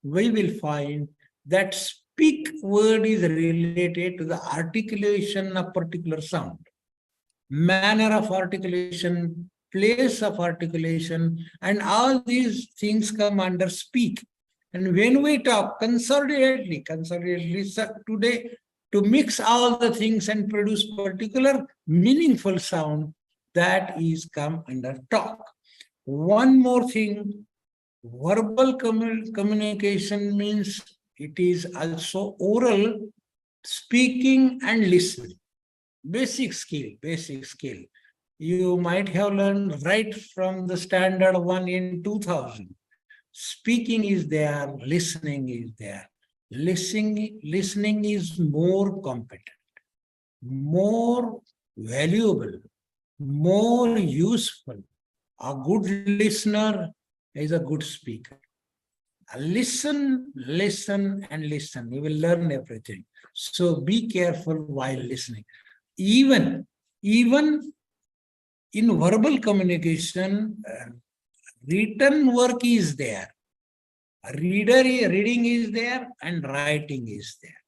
we will find that speak word is related to the articulation of particular sound, manner of articulation, place of articulation, and all these things come under speak. And when we talk consolidately, today, to mix all the things and produce particular meaningful sound, that is come under talk. One more thing, verbal communication means it is also oral, speaking and listening. Basic skill. You might have learned right from the standard 1 in 2000. Speaking is there, listening is there. Listening is more competent, more valuable, more useful. A good listener is a good speaker. Listen, and listen. You will learn everything. So be careful while listening. Even in verbal communication, written work is there. Reading is there and writing is there.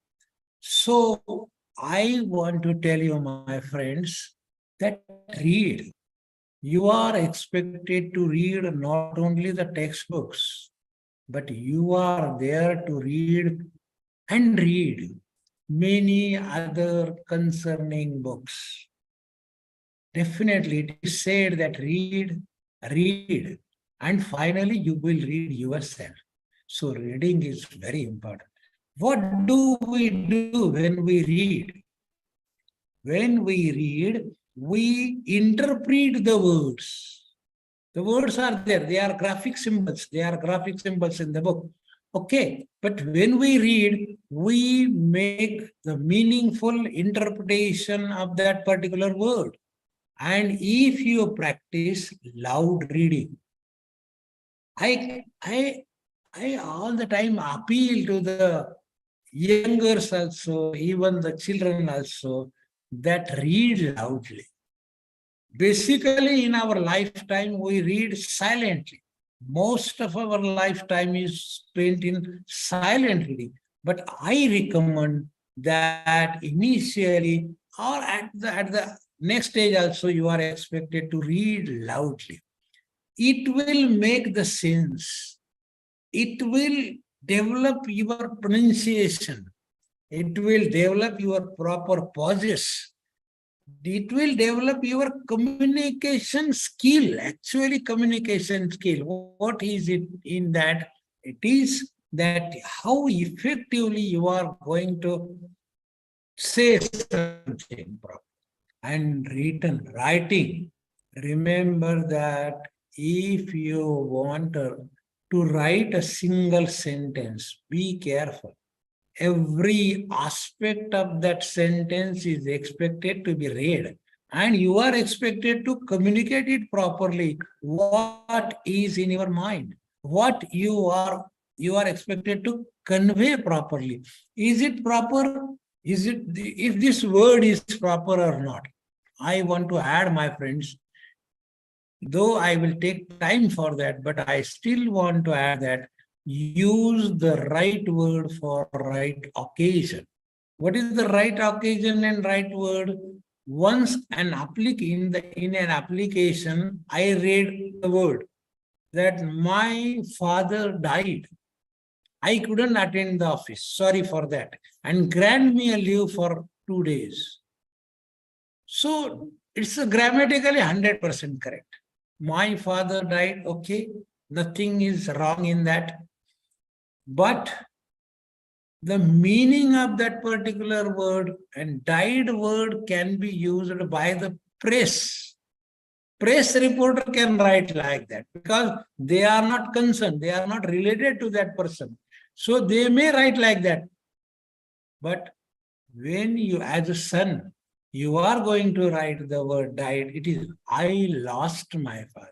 So I want to tell you, my friends, that read. You are expected to read not only the textbooks, but you are there to read many other concerning books. Definitely, it is said that read, and finally you will read yourself. So reading is very important. What do we do when we read? When we read, we interpret the words. The words are there. They are graphic symbols. They are graphic symbols in the book. Okay. But when we read, we make the meaningful interpretation of that particular word. And if you practice loud reading, I all the time appeal to the youngers also, even the children also, that read loudly. Basically, in our lifetime, we read silently. Most of our lifetime is spent in silent reading. But I recommend that initially or at the next stage also, you are expected to read loudly. It will make the sense. It will develop your pronunciation. It will develop your proper pauses. It will develop your communication skill, actually communication skill. What is it in that? It is that how effectively you are going to say something proper. And writing. Remember that if you want to write a single sentence, be careful. Every aspect of that sentence is expected to be read, and you are expected to communicate it properly. What is in your mind? What you are expected to convey properly. Is it proper? Is it, if this word is proper or not? I want to add, my friends, though I will take time for that, but I still want to add that use the right word for right occasion. What is the right occasion and right word? Once in an application, I read the word that my father died. I couldn't attend the office. Sorry for that. And grant me a leave for 2 days. So it's grammatically 100% correct. My father died. Okay. Nothing is wrong in that. But the meaning of that particular word and died word can be used by the press. Press reporter can write like that because they are not concerned, they are not related to that person. So they may write like that. But when you, as a son, you are going to write the word died, it is, I lost my father.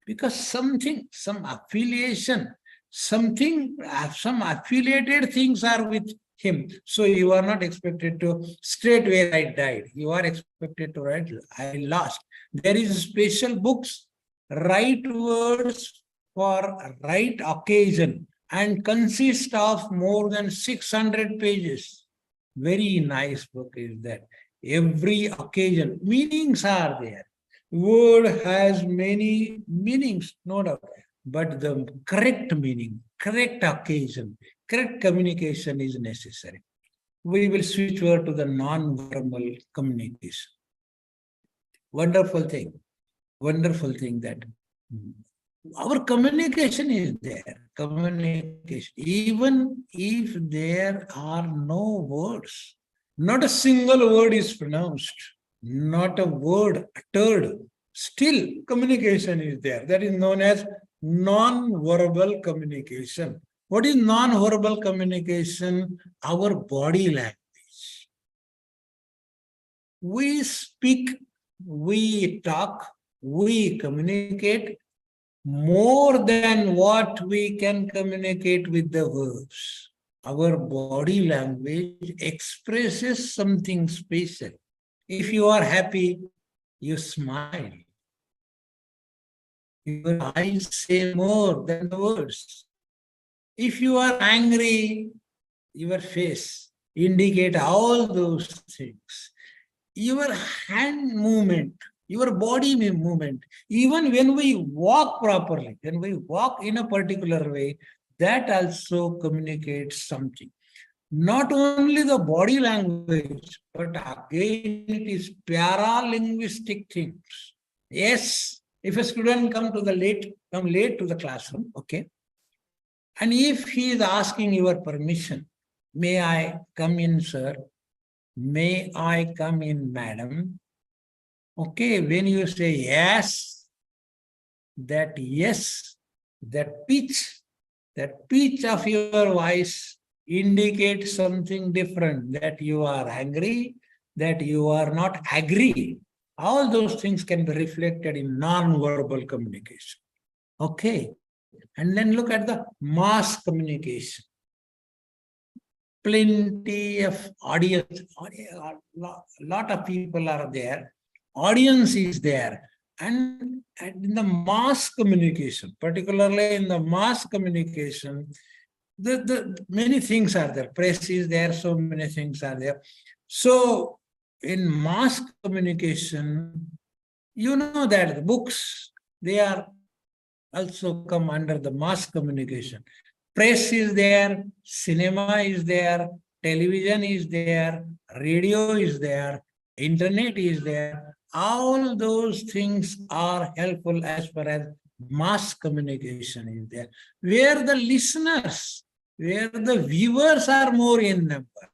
Because something, some affiliation, something, some affiliated things are with him. So you are not expected to straightway write died. You are expected to write I lost. There is special books, right words for right occasion, and consist of more than 600 pages. Very nice book is that. Every occasion, meanings are there. Word has many meanings, no doubt. But the correct meaning, correct occasion, correct communication is necessary. We will switch over to the non-verbal communication. Wonderful thing that our communication is there. Communication, even if there are no words, not a single word is pronounced, not a word uttered, still communication is there. That is known as non-verbal communication. What is non-verbal communication? Our body language. We speak, we talk, we communicate more than what we can communicate with the words. Our body language expresses something special. If you are happy, you smile. Your eyes say more than the words. If you are angry, your face indicate all those things. Your hand movement, your body movement, even when we walk properly, when we walk in a particular way, that also communicates something. Not only the body language, but again it is paralinguistic things. Yes, if a student come late to the classroom, okay, and if he is asking your permission, may I come in, sir? May I come in, madam? Okay, when you say yes, that pitch of your voice indicates something different, that you are angry, that you are not agree. All those things can be reflected in non-verbal communication. Okay, and then look at the mass communication. Plenty of audience, a lot of people are there, audience is there, and in the mass communication, particularly in the mass communication, the many things are there. Press is there, so many things are there. So in mass communication, you know that the books, they are also come under the mass communication. Press is there, cinema is there, television is there, radio is there, internet is there. All those things are helpful as far as mass communication is there, where the listeners, where the viewers are more in number,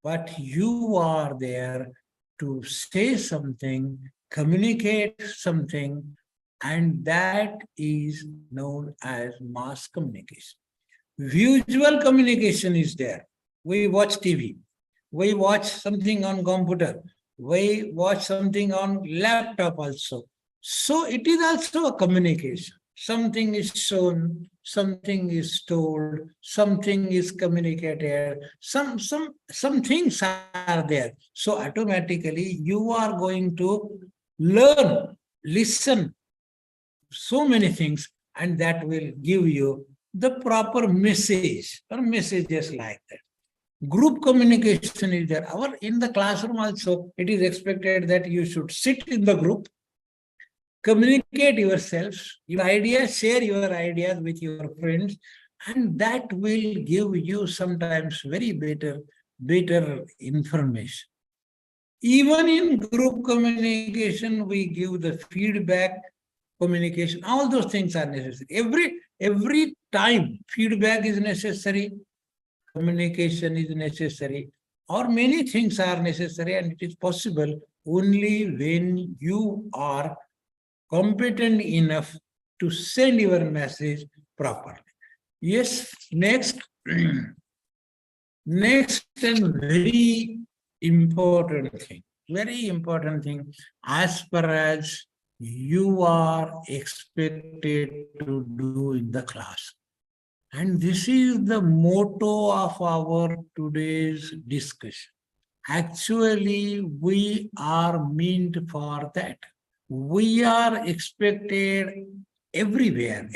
but you are there to say something, communicate something, and that is known as mass communication. Visual communication is there. We watch TV, we watch something on computer, we watch something on laptop also. So it is also a communication. Something is shown, something is told, something is communicated, some things are there. So automatically you are going to learn, listen, so many things, and that will give you the proper message or messages like that. Group communication is there. In the classroom also, it is expected that you should sit in the group, communicate yourselves, your ideas, share your ideas with your friends, and that will give you sometimes very better information. Even in group communication, we give the feedback, communication, all those things are necessary. Every time feedback is necessary, communication is necessary, or many things are necessary, and it is possible only when you are competent enough to send your message properly. Yes, next, next and very important thing, as far as you are expected to do in the class. And this is the motto of our today's discussion. Actually, we are meant for that. We are expected everywhere,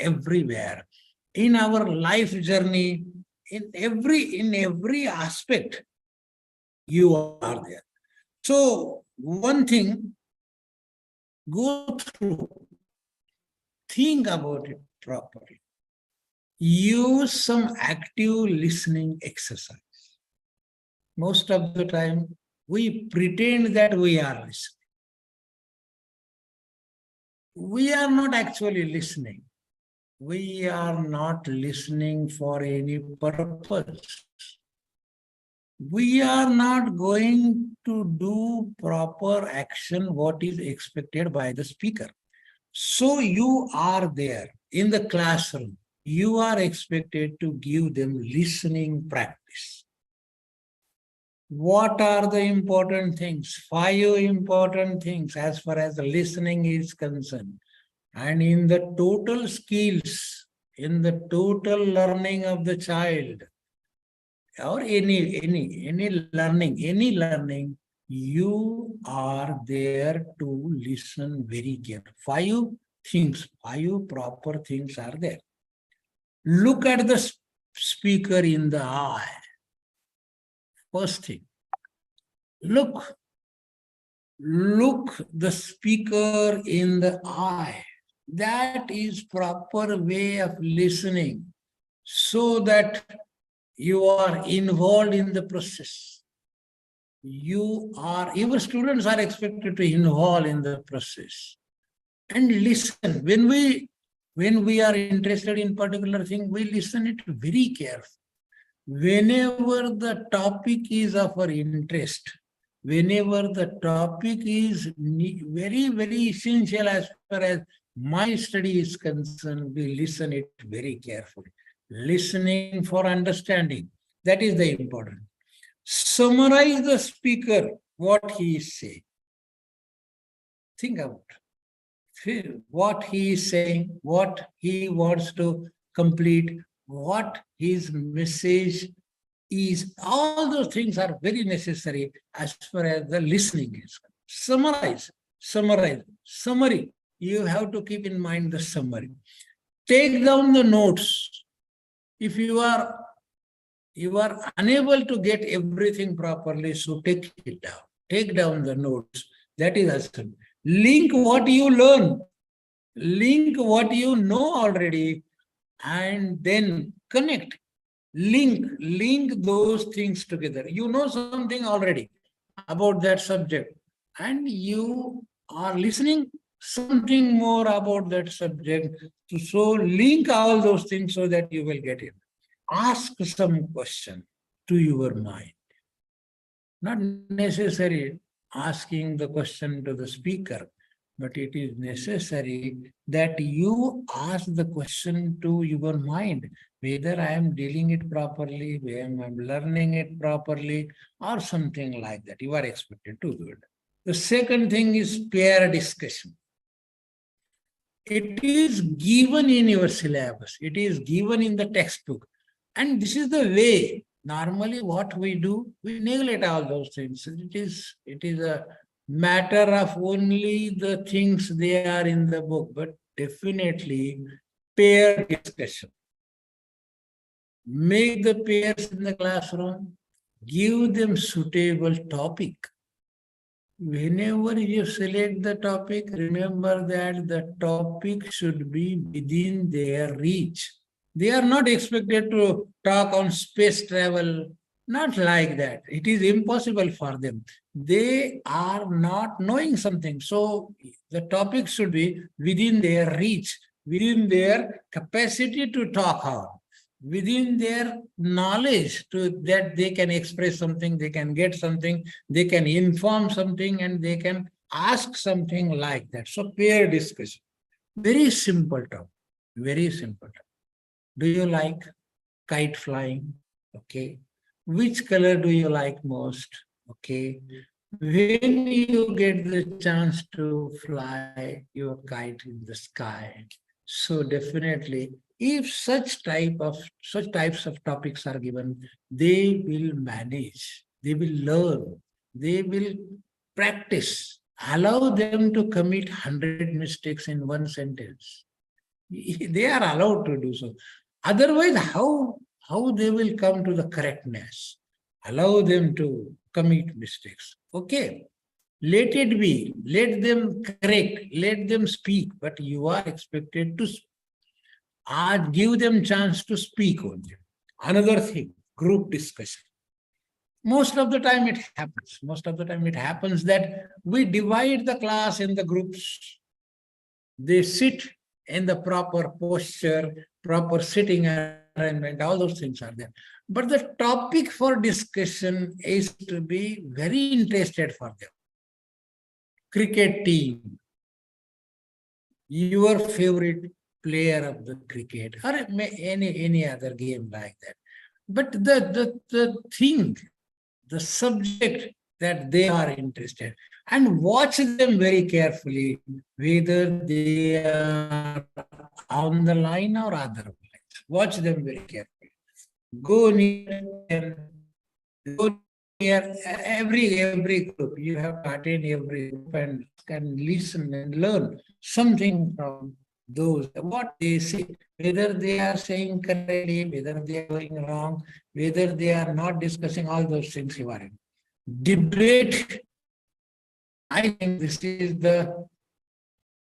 in our life journey, in every aspect, you are there. So one thing, go through, think about it properly. Use some active listening exercise. Most of the time, we pretend that we are listening. We are not actually listening. We are not listening for any purpose. We are not going to do proper action what is expected by the speaker. So you are there in the classroom. You are expected to give them listening practice. What are the important things? 5 important things as far as listening is concerned. And in the total skills, in the total learning of the child, or any learning, you are there to listen very carefully. 5 proper things are there. Look at the speaker in the eye. First thing, look the speaker in the eye. That is proper way of listening, so that you are involved in the process. Your students are expected to involve in the process and listen. When we are interested in particular thing, we listen it very carefully. Whenever the topic is of our interest, whenever the topic is very essential as far as my study is concerned, we listen it very carefully. Listening for understanding, that is the important. Summarize the speaker, what he is saying. Think about what he is saying, what he wants to complete, what his message is. All those things are very necessary as far as the listening is concerned. Summary. You have to keep in mind the summary. Take down the notes. If you are unable to get everything properly, so take it down. Take down the notes. That is awesome. Link what you learn. Link what you know already, and then connect. Link those things together. You know something already about that subject, and you are listening something more about that subject. So link all those things so that you will get it. Ask some question to your mind. Not necessary asking the question to the speaker, but it is necessary that you ask the question to your mind, whether I am dealing it properly, whether I am learning it properly, or something like that. You are expected to do it. The second thing is pair discussion. It is given in your syllabus. It is given in the textbook. And this is the way. Normally what we do, we neglect all those things. It is a matter of only the things they are in the book, but definitely pair discussion. Make the pairs in the classroom, give them suitable topic. Whenever you select the topic, remember that the topic should be within their reach. They are not expected to talk on space travel, not like that. It is impossible for them. They are not knowing something. So the topic should be within their reach, within their capacity to talk on, within their knowledge to that they can express something, they can get something, they can inform something, and they can ask something like that. So pair discussion. Very simple topic. Very simple topic. Do you like kite flying? Okay. Which color do you like most? Okay. When you get the chance to fly your kite in the sky, so definitely, if such types of topics are given, they will manage, they will learn, they will practice. Allow them to commit 100 mistakes in one sentence. They are allowed to do so. Otherwise, how they will come to the correctness? Allow them to commit mistakes. Okay. Let it be. Let them correct. Let them speak. But you are expected to give them chance to speak only. Another thing, group discussion. Most of the time it happens. Most of the time it happens that we divide the class in the groups. They sit in the proper posture, proper sitting arrangement, all those things are there. But the topic for discussion is to be very interested for them. Cricket team, your favorite player of the cricket, or any other game like that. But the thing, the subject that they are interested, and watch them very carefully, whether they are on the line or otherwise. Watch them very carefully. Go near them. Go near every group. You have to attend every group and can listen and learn something from those, what they say, whether they are saying correctly, whether they are going wrong, whether they are not discussing all those things you are in. Debate, I think this is the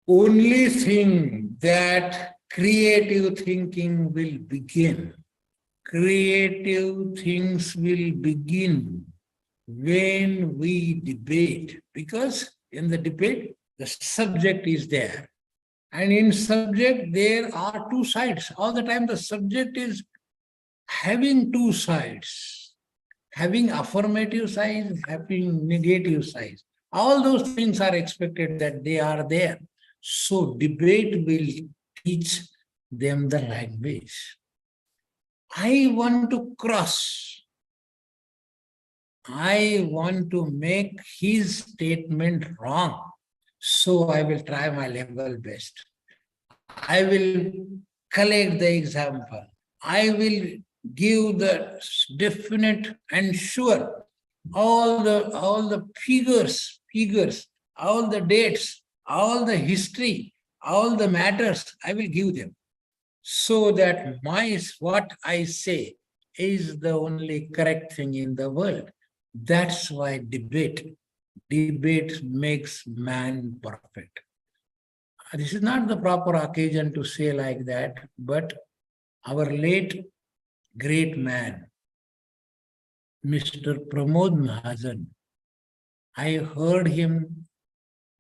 only thing that creative thinking will begin. Creative things will begin when we debate, because in the debate, the subject is there. And in subject, there are two sides. All the time, the subject is having two sides, having affirmative side, having negative side. All those things are expected that they are there. So debate will teach them the language. I want to cross. I want to make his statement wrong. So I will try my level best. I will collect the example. I will give the definite and sure all the figures, all the dates, all the history, all the matters, I will give them. So that what I say is the only correct thing in the world. That's why debate makes man perfect. This is not the proper occasion to say like that, but our late great man, Mr. Pramod Mahajan, I heard him.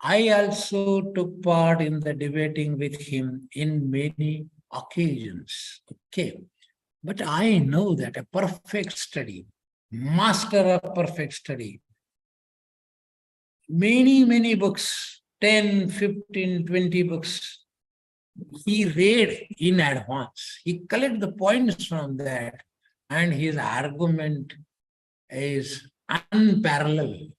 I also took part in the debating with him in many occasions. Okay. But I know that a perfect study, master of perfect study, many books, 10, 15, 20 books, he read in advance. He collected the points from that, and his argument is unparalleled.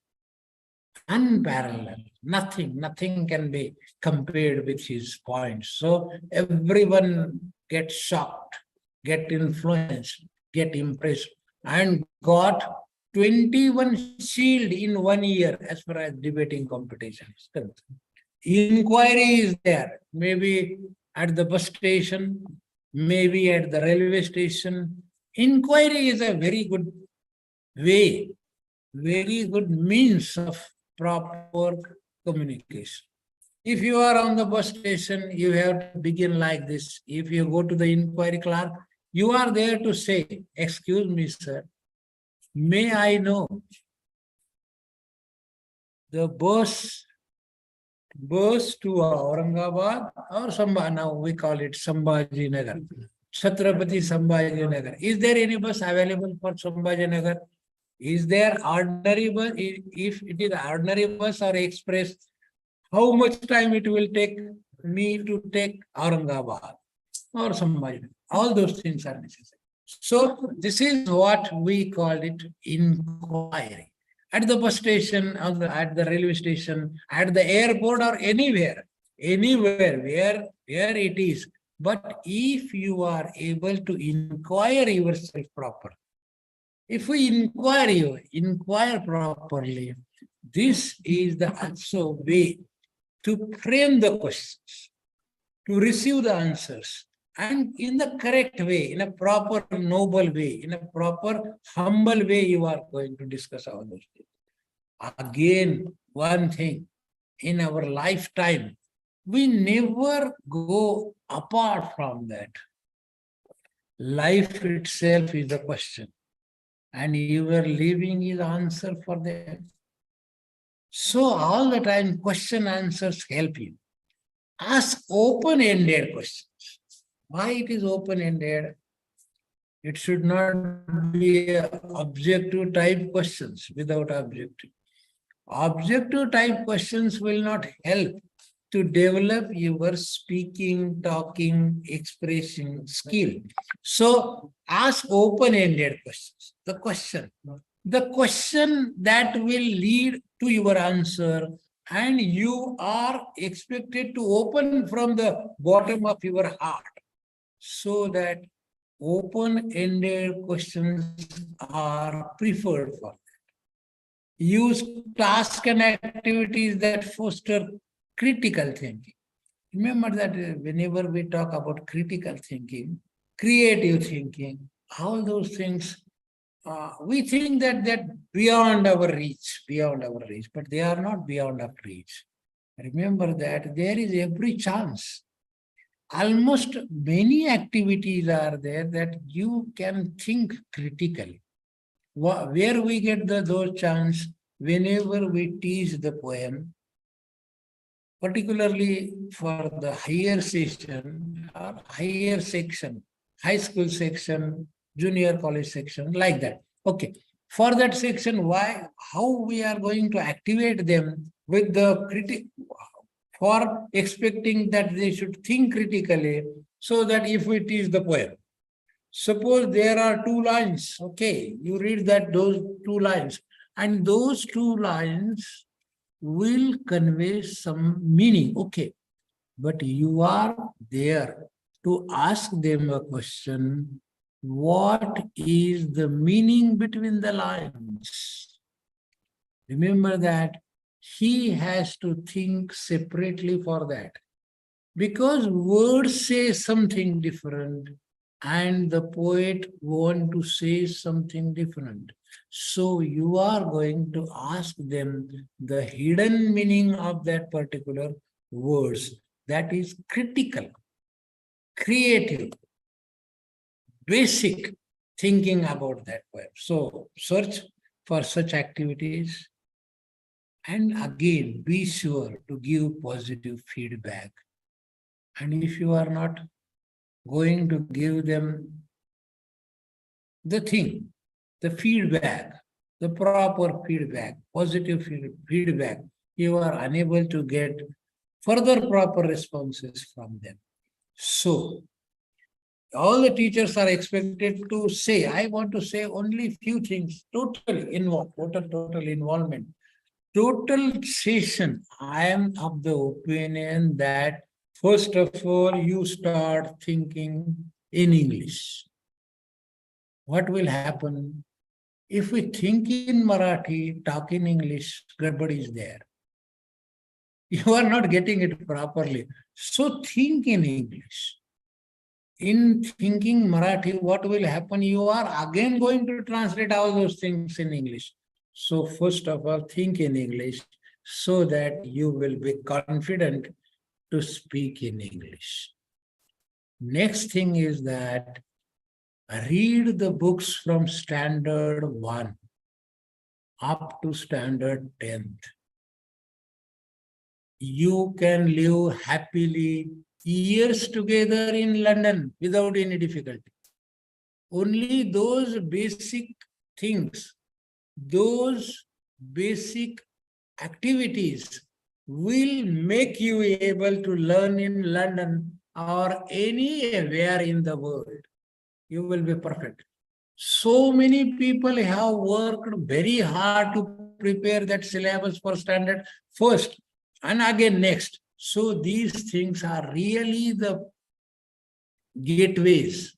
Unparalleled. Nothing can be compared with his points. So everyone gets shocked, get influenced, get impressed, and got 21 shield in 1 year as far as debating competition is concerned. Inquiry is there, maybe at the bus station, maybe at the railway station. Inquiry is a very good way, very good means of proper communication. If you are on the bus station, you have to begin like this. If you go to the inquiry clerk, you are there to say, excuse me, sir, may I know the bus to Aurangabad or now we call it Sambhaji Nagar, Chhatrapati Sambhaji Nagar. Is there any bus available for Sambhaji Nagar? Is there ordinary bus? If it is ordinary bus or express, how much time it will take me to take Aurangabad or Sambhaji Nagar? All those things are necessary. So this is what we call it inquiry. At the bus station, at the railway station, at the airport or anywhere where it is. But if you are able to inquire yourself properly, if we inquire properly, this is the also way to frame the questions, to receive the answers, and in the correct way, in a proper noble way, in a proper humble way, you are going to discuss all those things. Again, one thing, in our lifetime, we never go apart from that. Life itself is a question, and your living is answer for them. So all the time, question answers help you. Ask open-ended questions. Why it is open-ended? It should not be objective type questions without objective. Objective type questions will not help to develop your speaking, talking, expressing skill. So ask open-ended questions. The question that will lead to your answer, and you are expected to open from the bottom of your heart, so that open-ended questions are preferred for that. Use tasks and activities that foster critical thinking. Remember that whenever we talk about critical thinking, creative thinking, all those things, we think that beyond our reach, but they are not beyond our reach. Remember that there is every chance. Almost many activities are there that you can think critically. Where we get those chance? Whenever we teach the poem, particularly for the higher session or higher section, high school section, junior college section, like that. Okay. For that section, how we are going to activate them with the for expecting that they should think critically, so that if we teach the poem, suppose there are 2 lines, okay, you read those 2 lines, and those 2 lines will convey some meaning, okay, but you are there to ask them a question, what is the meaning between the lines? Remember that he has to think separately for that, because words say something different and the poet want to say something different. So you are going to ask them the hidden meaning of that particular words. That is critical, creative, basic thinking about that poem. So search for such activities, and again, be sure to give positive feedback. And if you are not going to give them the feedback, the proper feedback, positive feedback, you are unable to get further proper responses from them. So, all the teachers are expected to say, I want to say only few things, total involvement. Total session, I am of the opinion that first of all, you start thinking in English. What will happen? If we think in Marathi, talk in English, gadbad is there. You are not getting it properly. So think in English. in thinking Marathi, what will happen? You are again going to translate all those things in English. So first of all, think in English so that you will be confident to speak in English. Next thing is that read the books from standard 1 up to standard 10th. You can live happily years together in London without any difficulty. Only those basic things, those basic activities will make you able to learn in London or anywhere in the world. You will be perfect. So many people have worked very hard to prepare that syllabus for standard first and again next. So these things are really the gateways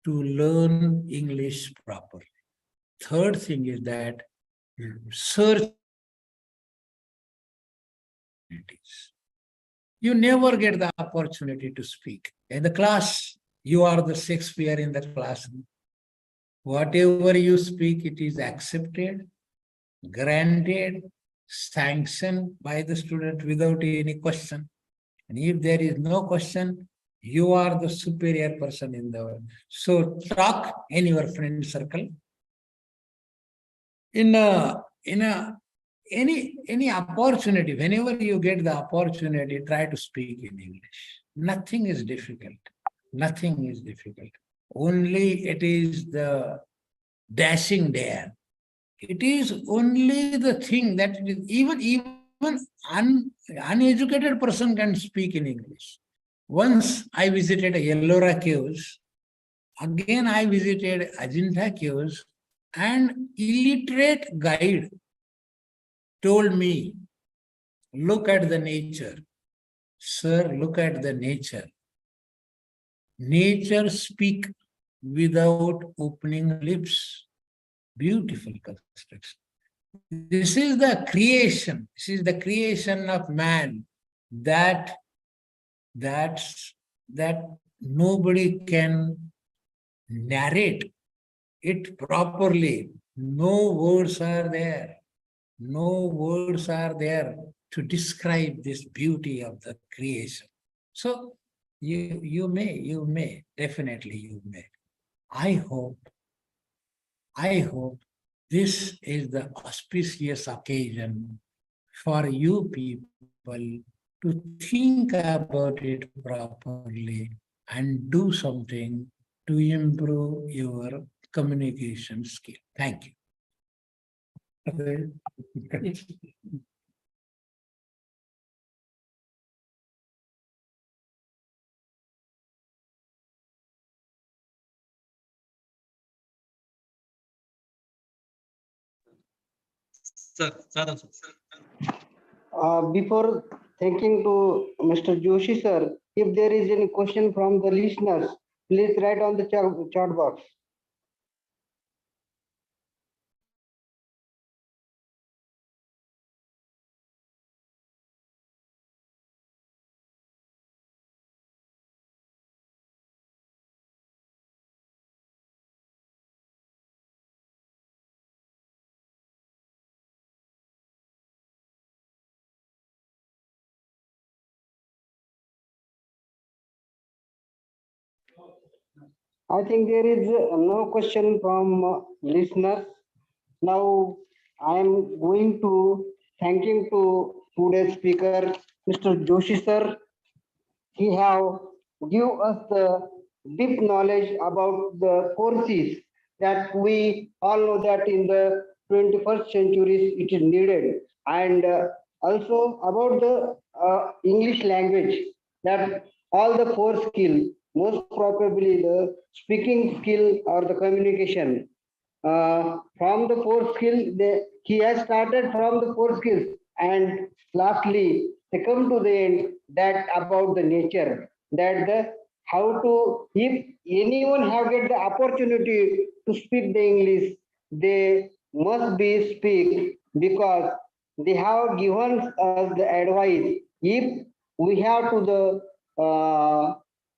to learn English properly. Third thing is that search. You never get the opportunity to speak. In the class, you are the Shakespeare in the classroom. Whatever you speak, it is accepted, granted, sanctioned by the student without any question. And if there is no question, you are the superior person in the world. So talk in your friend circle. Any opportunity, whenever you get the opportunity, try to speak in English. Nothing is difficult. Nothing is difficult. Only it is the dashing dare. It is only the thing that even uneducated person can speak in English. Once I visited Ellora Caves, again I visited Ajanta Caves, and illiterate guide told me, look at the nature. Sir, look at the nature. Nature speak without opening lips. Beautiful construction. This is the creation. This is the creation of man that nobody can narrate it properly. No words are there. No words are there to describe this beauty of the creation. So you may, definitely you may. I hope this is the auspicious occasion for you people to think about it properly and do something to improve your communication skill. Thank you. Before thanking to Mr. Joshi sir, if there is any question from the listeners, please write on the chat box. I think there is no question from listeners. Now I am going to thanking to today's speaker, Mr. Joshi sir. He have give us the deep knowledge about the courses that we all know that in the 21st century it is needed, and also about the English language, that all the four skill, most probably the speaking skill or the communication. From the four skills, he has started from the four skills, and lastly, they come to the end that about the nature, that the how to, if anyone have get the opportunity to speak the English, they must be speak, because they have given us the advice. If we have to the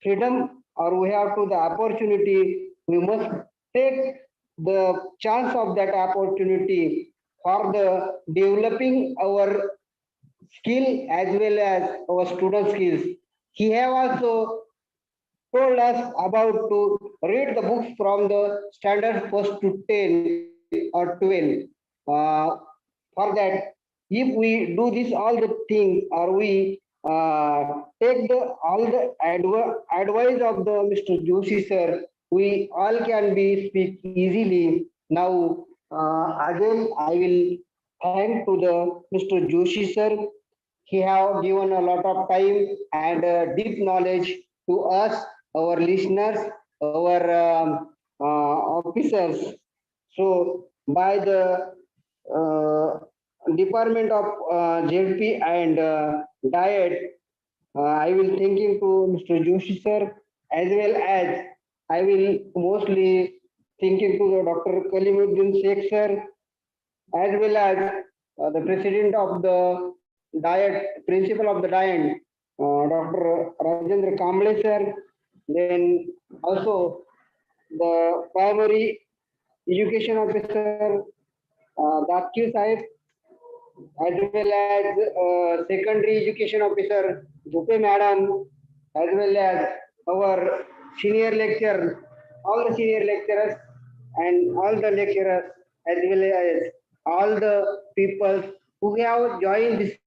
freedom or we have to the opportunity, we must take the chance of that opportunity for the developing our skill as well as our student skills. He have also told us about to read the books from the standard first to 10 or 12. For that, if we do this all the things, or we take the all the advice of the Mr. Joshi sir, we all can be speak easily. Now again I will thank to the Mr. Joshi sir. He have given a lot of time and deep knowledge to us, our listeners, our officers. So by the Department of JP and Diet, I will thanking to Mr. Joshi sir, as well as I will mostly thanking to the Dr. Kalimuddin Sheikh sir, as well as the president of the Diet, principal of the Diet, Dr. Rajendra Kamble sir, then also the primary education officer, Dakir Sahib, as well as secondary education officer, Bhupe madam, as well as our senior lecturer, all the senior lecturers and all the lecturers, as well as all the people who have joined this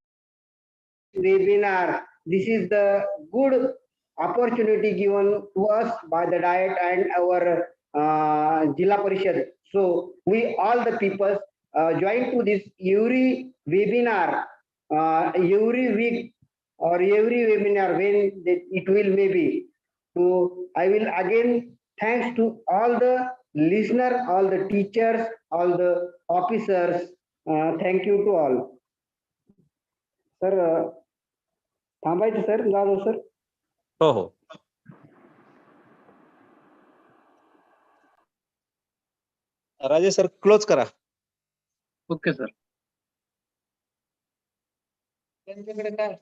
webinar. This is the good opportunity given to us by the Diet and our Jilla Parishad. So we all the people join to this every webinar, every week or every webinar when it will maybe. So I will again thanks to all the listener, all the teachers, all the officers. Thank you to all. Sir, थांबायचं sir, Jadhav sir. हो हो. Rajesh sir close करा. Okay sir. त्यांच्याकडे काय